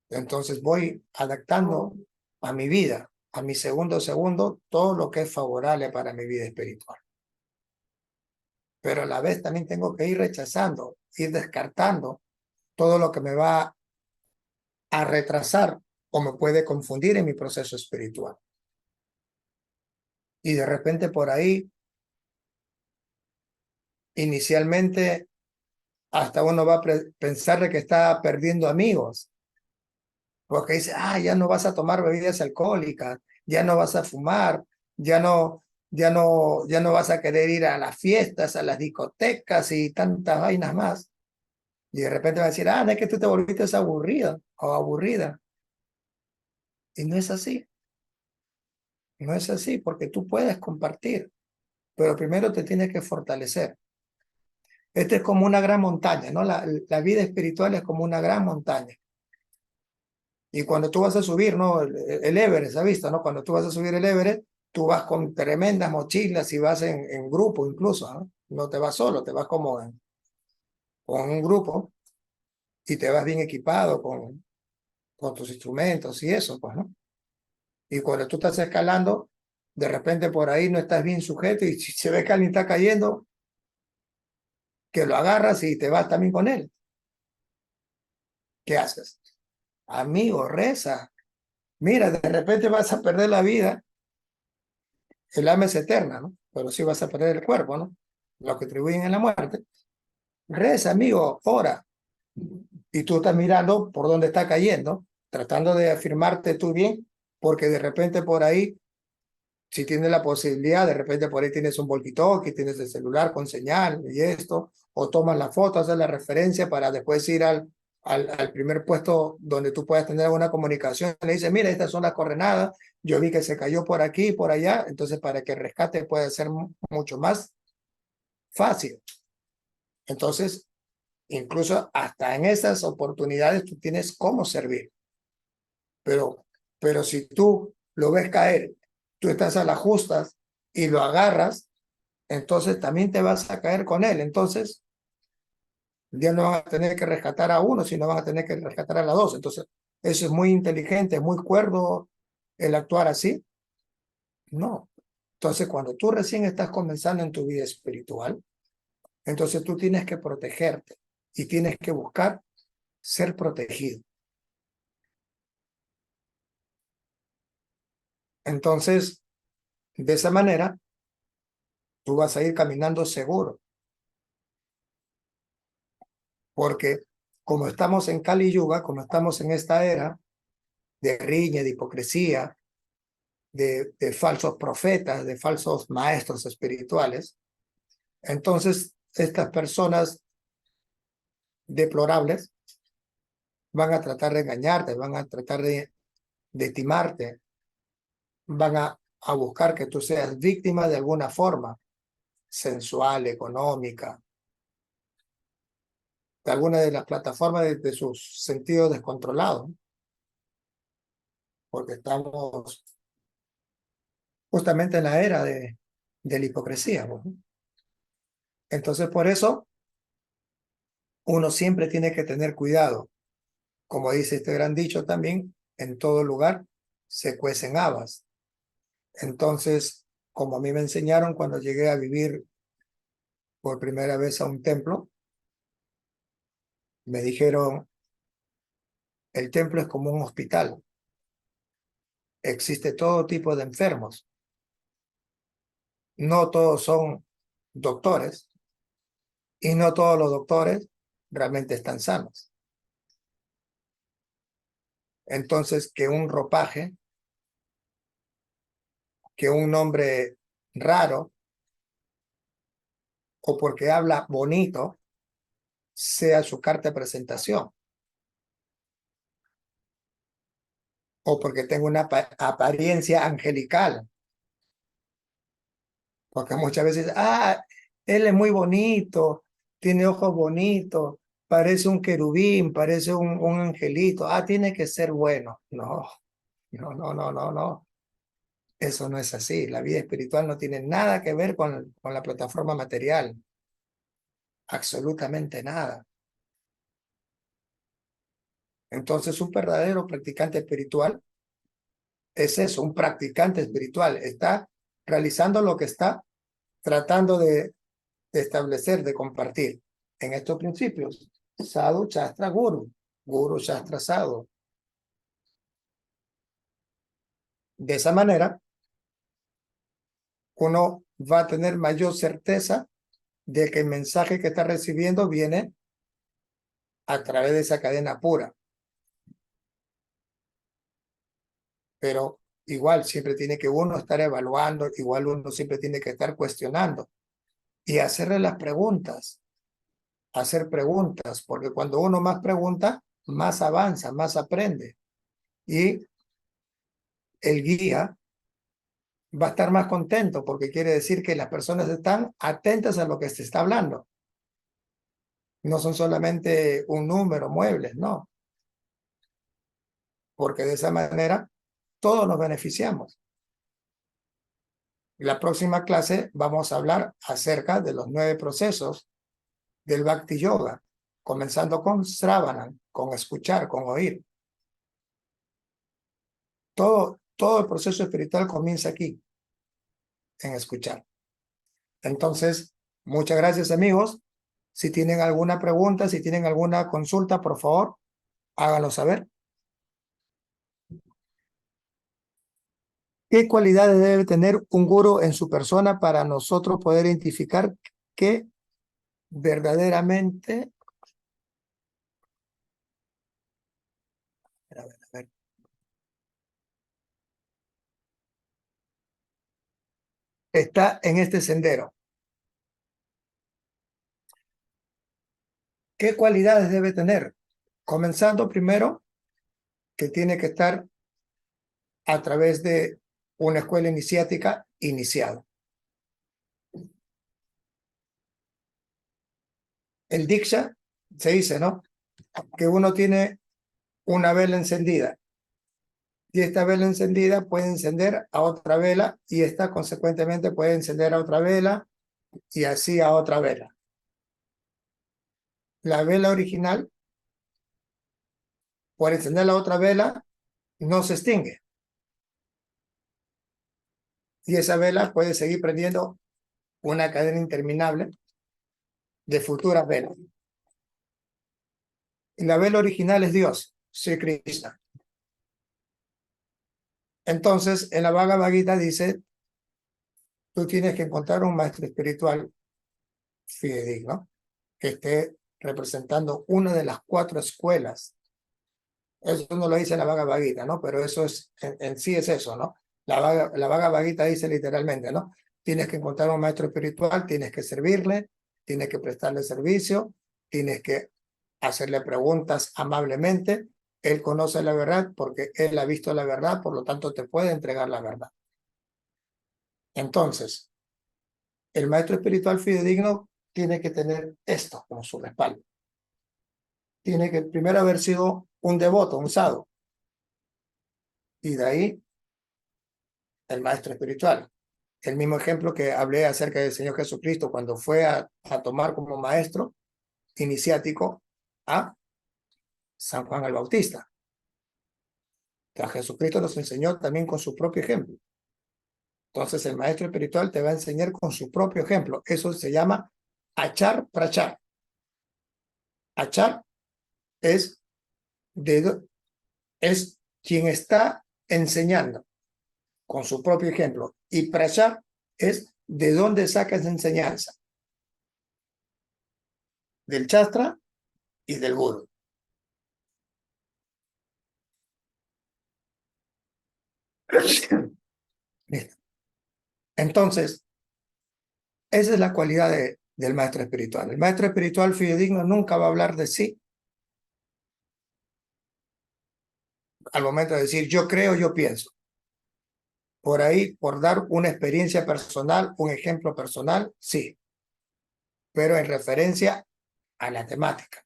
Entonces voy adaptando a mi vida, a mi segundo, todo lo que es favorable para mi vida espiritual. Pero a la vez también tengo que ir rechazando, ir descartando todo lo que me va a retrasar o me puede confundir en mi proceso espiritual. Y de repente por ahí, inicialmente, hasta uno va a pensar de que está perdiendo amigos, porque dice, ya no vas a tomar bebidas alcohólicas, ya no vas a fumar, ya no vas a querer ir a las fiestas, a las discotecas y tantas vainas más. Y de repente va a decir, no es que tú te volviste aburrido o aburrida. Y no es así, no es así, porque tú puedes compartir, pero primero te tienes que fortalecer. Esto es como una gran montaña, ¿no? La vida espiritual es como una gran montaña. Y cuando tú vas a subir, ¿no? El Everest, ¿has visto, no? Cuando tú vas a subir el Everest, tú vas con tremendas mochilas y vas en grupo incluso, ¿no? No te vas solo, te vas como con un grupo y te vas bien equipado con tus instrumentos y eso, pues, ¿no? Y cuando tú estás escalando, de repente por ahí no estás bien sujeto y si se ve que alguien está cayendo, que lo agarras y te vas también con él. ¿Qué haces? Amigo, reza. Mira, de repente vas a perder la vida. El alma es eterna, ¿no? Pero sí vas a perder el cuerpo, ¿no? Lo que atribuyen en la muerte. Reza, amigo, ora. Y tú estás mirando por dónde está cayendo, tratando de afirmarte tú bien, porque de repente por ahí, si tienes la posibilidad, de repente por ahí tienes un walkie-talkie, tienes el celular con señal y esto, o tomas la foto, haces la referencia para después ir al primer puesto donde tú puedas tener alguna comunicación. Le dices, mira, estas son las coordenadas, yo vi que se cayó por aquí y por allá, entonces para que el rescate pueda ser mucho más fácil. Entonces, incluso hasta en esas oportunidades tú tienes cómo servir. Pero si tú lo ves caer, tú estás a las justas y lo agarras, entonces también te vas a caer con él. Entonces, ya no vas a tener que rescatar a uno, sino vas a tener que rescatar a las dos. Entonces, eso es muy inteligente, muy cuerdo el actuar así. No. Entonces, cuando tú recién estás comenzando en tu vida espiritual, entonces tú tienes que protegerte y tienes que buscar ser protegido. Entonces, de esa manera, tú vas a ir caminando seguro, porque como estamos en Kali Yuga, como estamos en esta era de riña, de hipocresía, de falsos profetas, de falsos maestros espirituales, entonces estas personas deplorables van a tratar de engañarte, van a tratar de timarte, van a buscar que tú seas víctima de alguna forma, sensual, económica, de alguna de las plataformas de sus sentidos descontrolados, porque estamos justamente en la era de la hipocresía, ¿no? Entonces, por eso, uno siempre tiene que tener cuidado. Como dice este gran dicho también, en todo lugar se cuecen habas. Entonces, como a mí me enseñaron cuando llegué a vivir por primera vez a un templo, me dijeron, el templo es como un hospital. Existe todo tipo de enfermos. No todos son doctores y no todos los doctores realmente están sanos. Entonces, que un ropaje, que un nombre raro o porque habla bonito sea su carta de presentación, o porque tenga una apariencia angelical, porque muchas veces, él es muy bonito, tiene ojos bonitos, parece un querubín, parece un angelito, tiene que ser bueno. No, no, no, no, no, no. Eso no es así. La vida espiritual no tiene nada que ver con la plataforma material. Absolutamente nada. Entonces, un verdadero practicante espiritual es eso, un practicante espiritual. Está realizando lo que está tratando de establecer, de compartir en estos principios. Sadhu, Shastra, Guru. Guru, Shastra, Sadhu. De esa manera, uno va a tener mayor certeza de que el mensaje que está recibiendo viene a través de esa cadena pura. Pero igual siempre tiene que uno estar evaluando, igual uno siempre tiene que estar cuestionando y hacerle las preguntas, hacer preguntas, porque cuando uno más pregunta, más avanza, más aprende. Y el guía va a estar más contento porque quiere decir que las personas están atentas a lo que se está hablando. No son solamente un número, muebles, no. Porque de esa manera todos nos beneficiamos. En la próxima clase vamos a hablar acerca de los 9 procesos del Bhakti Yoga, comenzando con Sravana, con escuchar, con oír. Todo el proceso espiritual comienza aquí, en escuchar. Entonces, muchas gracias, amigos. Si tienen alguna pregunta, si tienen alguna consulta, por favor, háganlo saber. ¿Qué cualidades debe tener un gurú en su persona para nosotros poder identificar que verdaderamente a ver, está en este sendero? ¿Qué cualidades debe tener? Comenzando primero, que tiene que estar a través de una escuela iniciática iniciado. El Diksha se dice, ¿no? Que uno tiene una vela encendida y esta vela encendida puede encender a otra vela y esta consecuentemente puede encender a otra vela y así a otra vela. La vela original, por encender la otra vela, no se extingue y esa vela puede seguir prendiendo una cadena interminable de futuras velas. Y la vela original es Dios, Sri Krishna. Entonces, en la Bhagavad Gita dice, tú tienes que encontrar un maestro espiritual fidedigno que esté representando una de las 4 escuelas. Eso no lo dice la Bhagavad Gita, ¿no? Pero eso es, en sí es eso, ¿no? La Bhagavad Gita dice literalmente, ¿no? Tienes que encontrar un maestro espiritual, tienes que servirle, tienes que prestarle servicio, tienes que hacerle preguntas amablemente. Él conoce la verdad porque él ha visto la verdad, por lo tanto te puede entregar la verdad. Entonces, el maestro espiritual fidedigno tiene que tener esto como su respaldo. Tiene que primero haber sido un devoto, un sadhu, y de ahí el maestro espiritual. El mismo ejemplo que hablé acerca del Señor Jesucristo cuando fue a tomar como maestro iniciático a San Juan el Bautista. Que a Jesucristo nos enseñó también con su propio ejemplo. Entonces el maestro espiritual te va a enseñar con su propio ejemplo. Eso se llama achar prachar. Achar es, es quien está enseñando con su propio ejemplo. Y prachar es de dónde saca esa enseñanza. Del Shastra y del Guru. Entonces, esa es la cualidad del maestro espiritual. El maestro espiritual fidedigno nunca va a hablar de sí al momento de decir yo creo, yo pienso. Por ahí, por dar una experiencia personal, un ejemplo personal, sí, pero en referencia a la temática.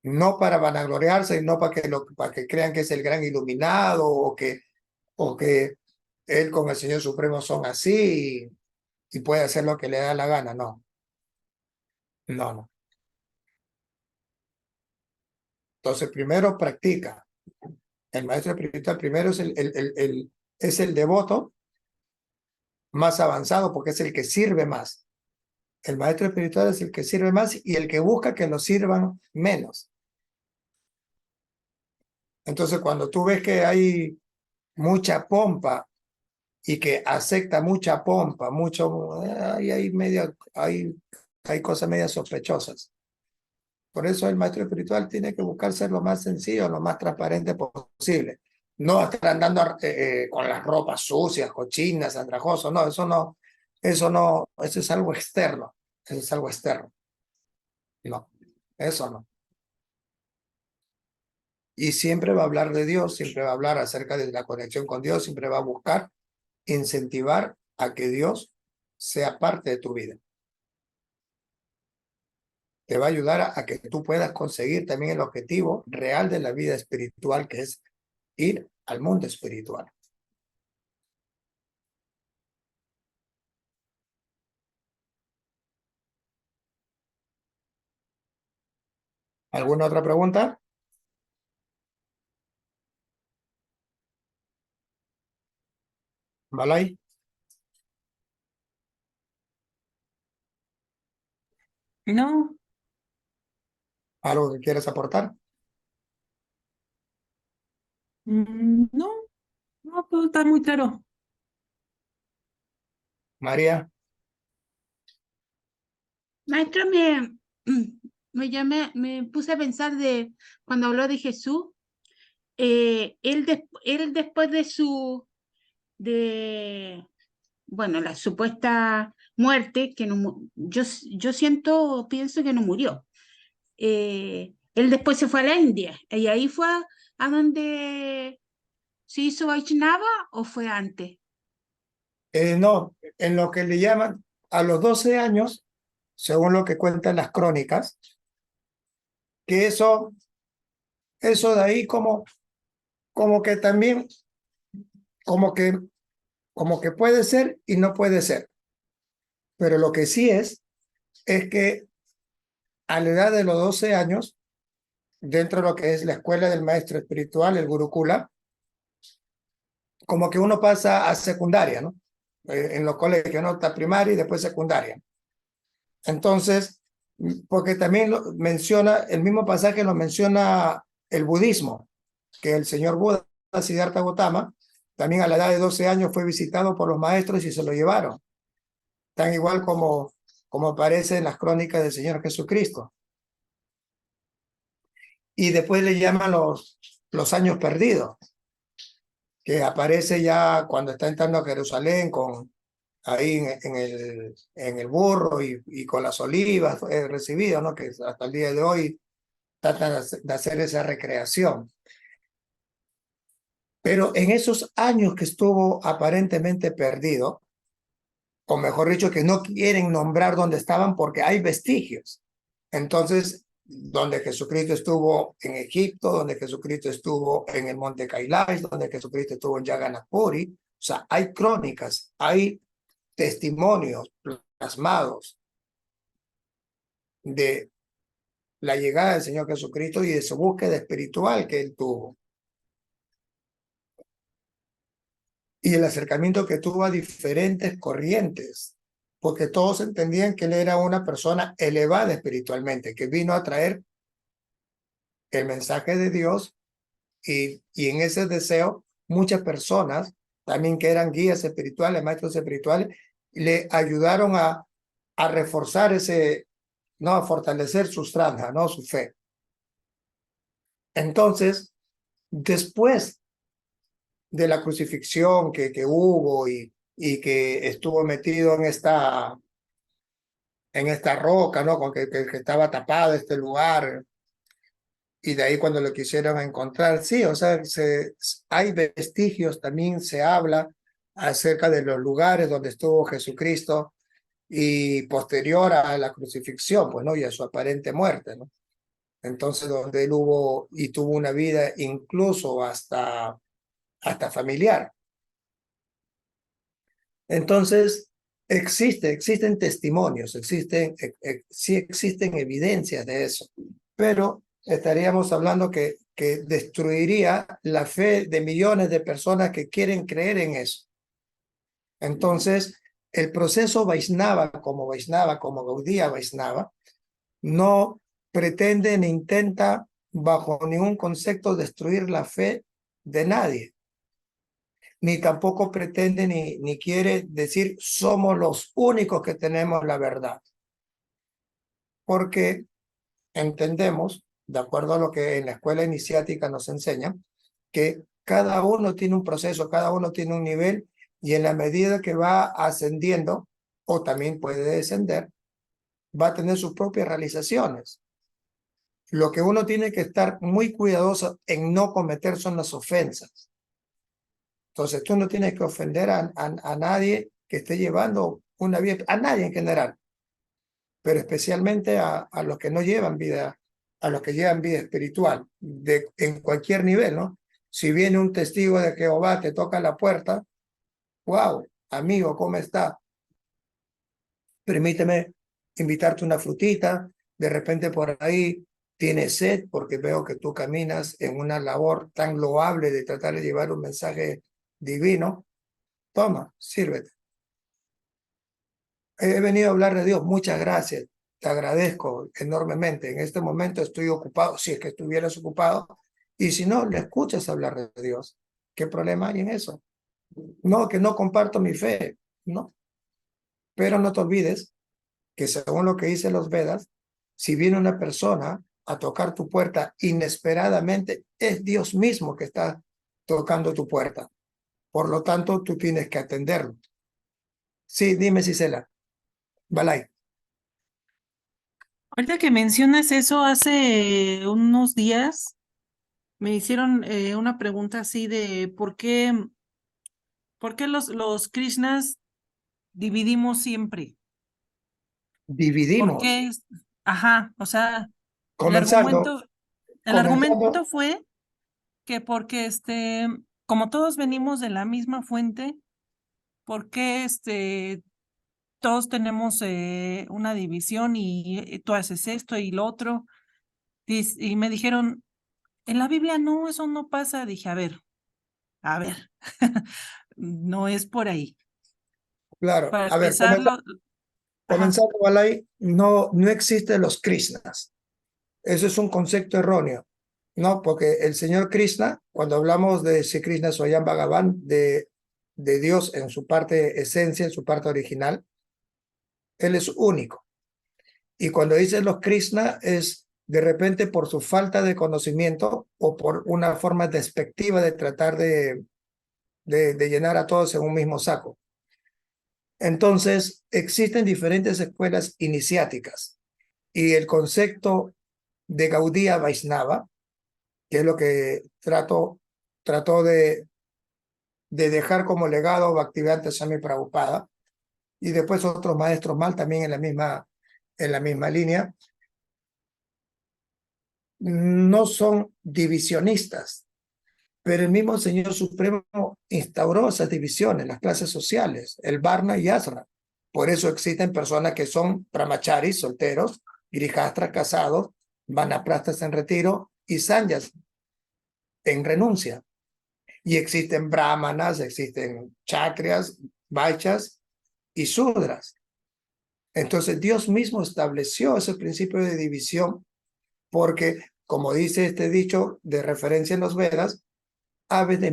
No para vanagloriarse y no para que crean que es el gran iluminado o que él con el Señor Supremo son así y puede hacer lo que le da la gana. No, no, no. Entonces, primero practica. El maestro espiritual primero es es el devoto más avanzado porque es el que sirve más. El maestro espiritual es el que sirve más y el que busca que lo sirvan menos. Entonces, cuando tú ves que hay mucha pompa y que acepta mucha pompa, hay cosas medias sospechosas. Por eso el maestro espiritual tiene que buscar ser lo más sencillo, lo más transparente posible. No estar andando con las ropas sucias, cochinas, andrajosos. No, eso es algo externo. Eso es algo externo. No, eso no. Y siempre va a hablar de Dios, siempre va a hablar acerca de la conexión con Dios, siempre va a buscar incentivar a que Dios sea parte de tu vida. Te va a ayudar a que tú puedas conseguir también el objetivo real de la vida espiritual, que es ir al mundo espiritual. ¿Alguna otra pregunta? ¿Balay? No, ¿Algo que quieras aportar? no, no, todo está muy claro. María, Maestro, me puse a pensar de cuando habló de Jesús, él después de de, bueno, la supuesta muerte, que no, yo pienso que no murió. Él después se fue a la India y ahí fue a donde se hizo Vaishnava o fue antes. no, en lo que le llaman a los 12 años, según lo que cuentan las crónicas, que eso de ahí como que también, como que, como que puede ser y no puede ser. Pero lo que sí es que a la edad de los 12 años, dentro de lo que es la escuela del maestro espiritual, el Gurukula, como que uno pasa a secundaria, ¿no? En los colegios, ¿no? Está primaria y después secundaria. Entonces, porque también menciona, el mismo pasaje lo menciona el budismo, que el señor Buda, Siddhartha Gautama, también a la edad de 12 años fue visitado por los maestros y se lo llevaron, tan igual como aparece en las crónicas del Señor Jesucristo. Y después le llaman los años perdidos, que aparece ya cuando está entrando a Jerusalén ahí en el burro y con las olivas recibido, ¿no? Que hasta el día de hoy tratan de hacer esa recreación. Pero en esos años que estuvo aparentemente perdido, o mejor dicho, que no quieren nombrar dónde estaban porque hay vestigios. Entonces, donde Jesucristo estuvo en Egipto, donde Jesucristo estuvo en el monte Kailash, donde Jesucristo estuvo en Jagannath Puri, o sea, hay crónicas, hay testimonios plasmados de la llegada del Señor Jesucristo y de su búsqueda espiritual que él tuvo. Y el acercamiento que tuvo a diferentes corrientes, porque todos entendían que él era una persona elevada espiritualmente, que vino a traer el mensaje de Dios y en ese deseo muchas personas, también que eran guías espirituales, maestros espirituales, le ayudaron a reforzar no, a fortalecer su stranja, no, su fe. Entonces, después de la crucifixión que hubo y que estuvo metido en esta roca, ¿no? Con que estaba tapado este lugar, y de ahí cuando lo quisieron encontrar, sí, o sea, hay vestigios, también se habla acerca de los lugares donde estuvo Jesucristo y posterior a la crucifixión, pues, ¿no? Y a su aparente muerte, ¿no? Entonces, donde él hubo y tuvo una vida incluso hasta familiar. Entonces, existen testimonios, sí existen evidencias de eso, pero estaríamos hablando que destruiría la fe de millones de personas que quieren creer en eso. Entonces, el proceso Vaisnava, como Gaudiya Vaisnava, no pretende ni intenta bajo ningún concepto destruir la fe de nadie, ni tampoco pretende ni quiere decir somos los únicos que tenemos la verdad, porque entendemos, de acuerdo a lo que en la escuela iniciática nos enseñan, que cada uno tiene un proceso, cada uno tiene un nivel, y en la medida que va ascendiendo, o también puede descender, va a tener sus propias realizaciones. Lo que uno tiene que estar muy cuidadoso en no cometer son las ofensas. Entonces tú no tienes que ofender a nadie que esté llevando una vida, a nadie en general, pero especialmente a los que no llevan vida, a los que llevan vida espiritual, en cualquier nivel, ¿no? Si viene un testigo de Jehová, te toca la puerta, wow, amigo, ¿cómo está? Permíteme invitarte una frutita, de repente por ahí tienes sed porque veo que tú caminas en una labor tan loable de tratar de llevar un mensaje divino. Toma, sírvete. He venido a hablar de Dios, muchas gracias, te agradezco enormemente. En este momento estoy ocupado, si es que estuvieras ocupado, y si no, le escuchas hablar de Dios. ¿Qué problema hay en eso? No, que no comparto mi fe, no. Pero no te olvides que según lo que dicen los Vedas, si viene una persona a tocar tu puerta inesperadamente, es Dios mismo que está tocando tu puerta. Por lo tanto, tú tienes que atenderlo. Sí, dime, Cisela. Balay. Ahorita que mencionas eso, hace unos días me hicieron una pregunta así de por qué los Krishnas dividimos siempre. ¿Por Dividimos, qué? Ajá, o sea, el comenzando, argumento, el comenzando, argumento fue que porque como todos venimos de la misma fuente, ¿por qué todos tenemos una división y tú haces esto y lo otro? Y me dijeron, en la Biblia no, eso no pasa. Dije, a ver, no es por ahí. claro, Para a ver, empezar, ajá, comenzando, Balay, no existen los Krishnas. Eso es un concepto erróneo, ¿no? Porque el señor Krishna, cuando hablamos de Sri Krishna Swayam Bhagavan, de Dios en su parte esencia, en su parte original, él es único. Y cuando dicen los Krishna es de repente por su falta de conocimiento o por una forma despectiva de tratar de llenar a todos en un mismo saco. Entonces, existen diferentes escuelas iniciáticas y el concepto de Gaudiya Vaisnava, que es lo que trató de dejar como legado Bhaktivedanta Swami Prabhupada, y después otros maestros mal también en la misma línea, no son divisionistas, pero el mismo Señor Supremo instauró esas divisiones, las clases sociales, el Varna y Asra. Por eso existen personas que son brahmacharis, solteros, grijastras, casados, vanaprastas en retiro y sanyas en renuncia. Y existen brahmanas, existen chatrias, vaichas y sudras. Entonces Dios mismo estableció ese principio de división porque, como dice este dicho de referencia en los Vedas, aves de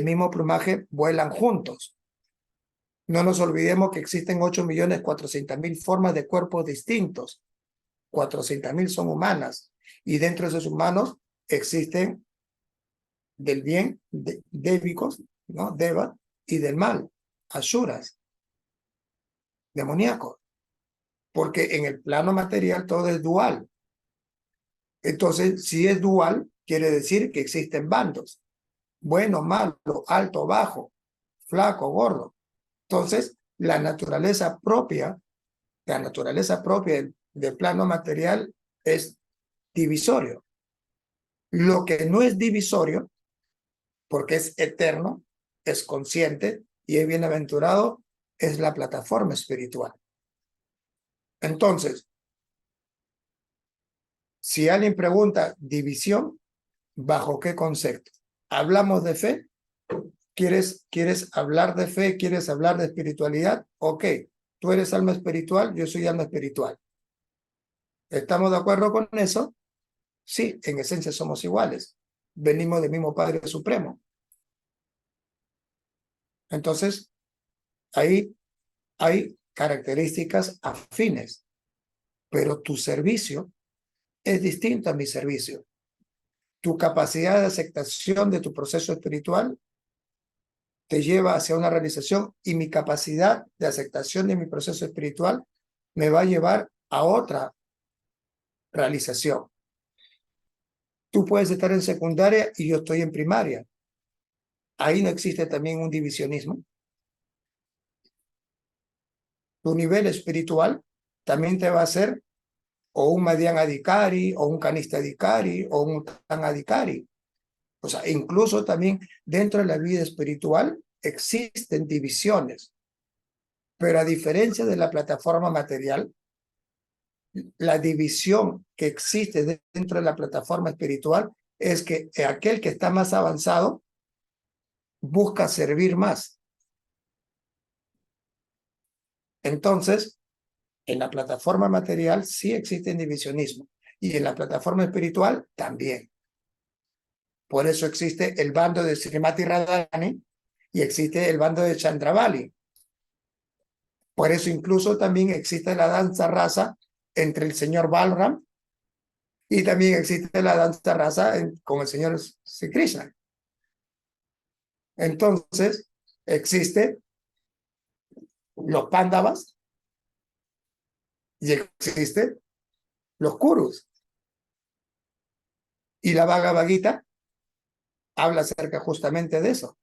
mismo plumaje vuelan juntos. No nos olvidemos que existen 8.400.000 formas de cuerpos distintos. 400.000 son humanas. Y dentro de esos humanos existen del bien débicos ¿no? Deva, y del mal, asuras, demoníacos, porque en el plano material todo es dual. Entonces, si es dual, quiere decir que existen bandos, bueno, malo, alto, bajo, flaco, gordo. Entonces, la naturaleza propia del plano material es divisorio. Lo que no es divisorio, porque es eterno, es consciente y es bienaventurado, es la plataforma espiritual. Entonces, si alguien pregunta división, ¿bajo qué concepto? ¿Hablamos de fe? ¿Quieres hablar de fe? ¿Quieres hablar de espiritualidad? Ok, tú eres alma espiritual, yo soy alma espiritual. ¿Estamos de acuerdo con eso? Sí, en esencia somos iguales. Venimos del mismo Padre Supremo. Entonces, ahí hay características afines, pero tu servicio es distinto a mi servicio. Tu capacidad de aceptación de tu proceso espiritual te lleva hacia una realización y mi capacidad de aceptación de mi proceso espiritual me va a llevar a otra realización. Tú puedes estar en secundaria y yo estoy en primaria. Ahí no existe también un divisionismo. Tu nivel espiritual también te va a hacer o un Madian Adhikari, o un Kanista Adhikari, o un Tan Adhikari. O sea, incluso también dentro de la vida espiritual existen divisiones. Pero a diferencia de la plataforma material, la división que existe dentro de la plataforma espiritual es que aquel que está más avanzado busca servir más. Entonces, en la plataforma material sí existe divisionismo y en la plataforma espiritual también. Por eso existe el bando de Srimati Radharani y existe el bando de Chandravali. Por eso incluso también existe la danza rasa entre el señor Balram y también existe la danza rasa con el señor Sri Krishna. Entonces, existe los Pándavas y existe los Kurus. Y la Bhagavad Gita habla acerca justamente de eso.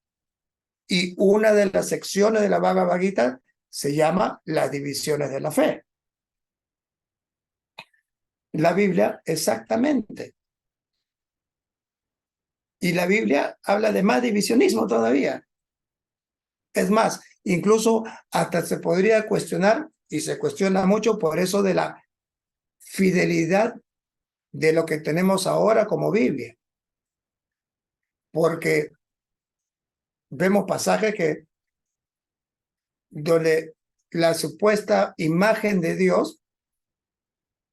Y una de las secciones de la Bhagavad Gita se llama las divisiones de la fe. La Biblia, exactamente. Y la Biblia habla de más divisionismo todavía. Es más, incluso hasta se podría cuestionar, y se cuestiona mucho por eso de la fidelidad de lo que tenemos ahora como Biblia. Porque vemos pasajes que donde la supuesta imagen de Dios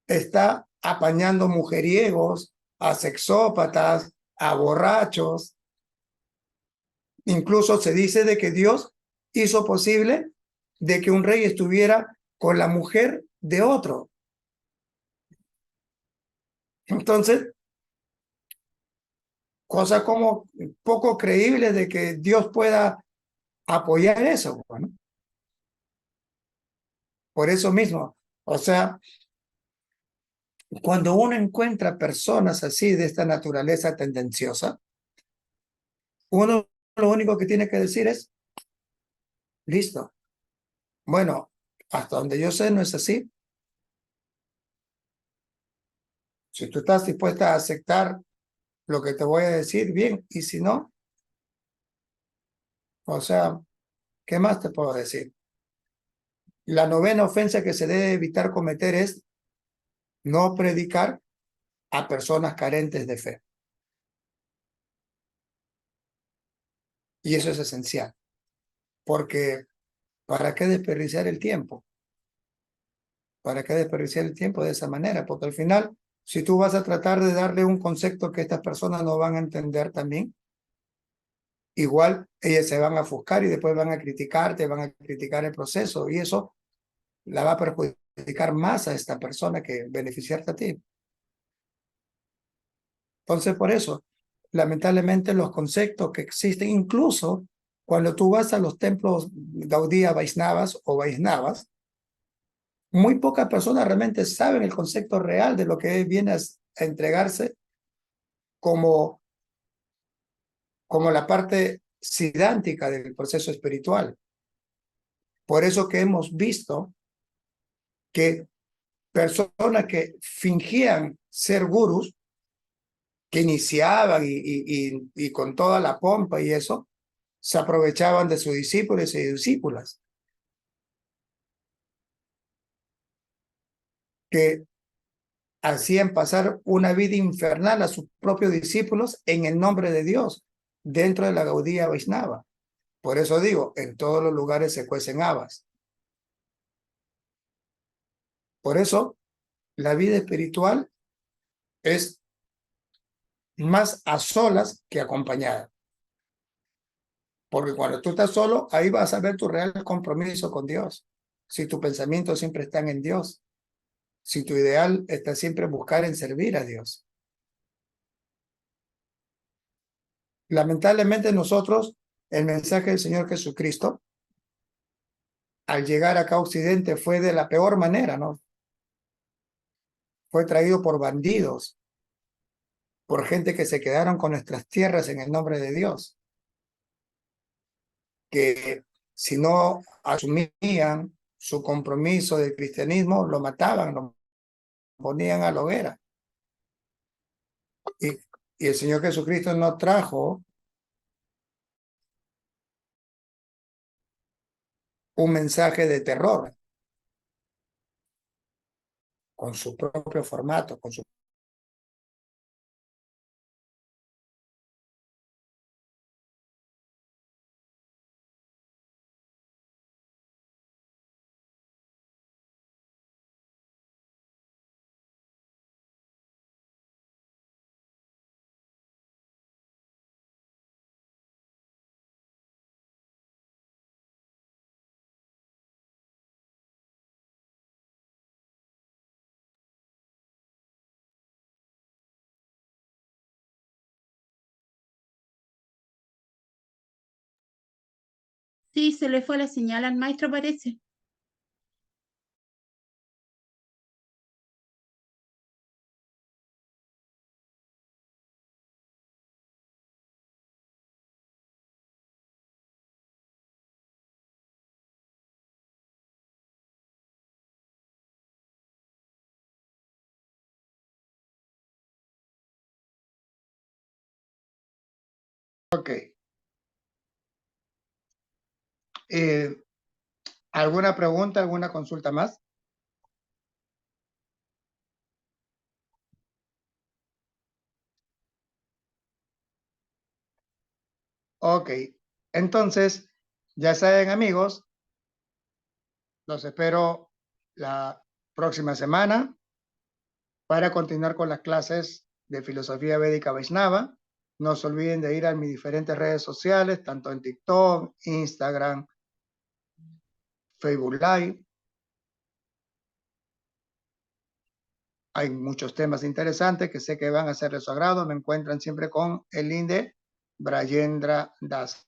está apañando mujeriegos, a sexópatas, a borrachos. Incluso se dice de que Dios hizo posible de que un rey estuviera con la mujer de otro. Entonces, cosa como poco creíble de que Dios pueda apoyar eso. Bueno, por eso mismo, o sea, cuando uno encuentra personas así de esta naturaleza tendenciosa, uno lo único que tiene que decir es, listo. Bueno, hasta donde yo sé no es así. Si tú estás dispuesta a aceptar lo que te voy a decir, bien, y si no, o sea, ¿qué más te puedo decir? La novena ofensa que se debe evitar cometer es no predicar a personas carentes de fe. Y eso es esencial, porque ¿para qué desperdiciar el tiempo? ¿Para qué desperdiciar el tiempo de esa manera? Porque al final, si tú vas a tratar de darle un concepto que estas personas no van a entender también, igual ellas se van a ofuscar y después van a criticarte, van a criticar el proceso y eso la va a perjudicar más a esta persona que beneficiarte a ti. Entonces, por eso, lamentablemente los conceptos que existen, incluso Cuando tú vas a los templos Gaudiya Vaishnavas o Vaishnavas, muy pocas personas realmente saben el concepto real de lo que viene a entregarse como, como la parte sidántica del proceso espiritual. Por eso que hemos visto que personas que fingían ser gurús, que iniciaban y con toda la pompa y eso, se aprovechaban de sus discípulos y discípulas, que hacían pasar una vida infernal a sus propios discípulos en el nombre de Dios, dentro de la Gaudía Vaishnava. Por eso digo, en todos los lugares se cuecen habas. Por eso, la vida espiritual es más a solas que acompañada. Porque cuando tú estás solo, ahí vas a ver tu real compromiso con Dios. Si tu pensamiento siempre está en Dios, si tu ideal está siempre en buscar en servir a Dios. Lamentablemente nosotros, el mensaje del Señor Jesucristo, al llegar acá a Occidente fue de la peor manera, ¿no? Fue traído por bandidos, por gente que se quedaron con nuestras tierras en el nombre de Dios, que si no asumían su compromiso del cristianismo, lo mataban, lo ponían a la hoguera. Y, y el Señor Jesucristo no trajo un mensaje de terror, con su propio formato, con su... Sí, se le fue la señal al maestro, parece. Ok. ¿Alguna pregunta, alguna consulta más? Ok. Entonces, ya saben, amigos, los espero la próxima semana para continuar con las clases de Filosofía Védica Vaishnava. No se olviden de ir a mis diferentes redes sociales, tanto en TikTok, Instagram, Facebook Live. Hay muchos temas interesantes que sé que van a ser de su agrado. Me encuentran siempre con el link de Brayendra Das.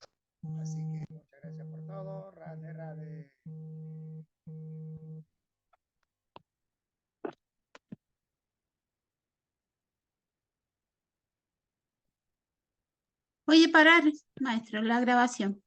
Así que muchas gracias por todo. Radhe, radhe. Oye, parar, maestro, la grabación.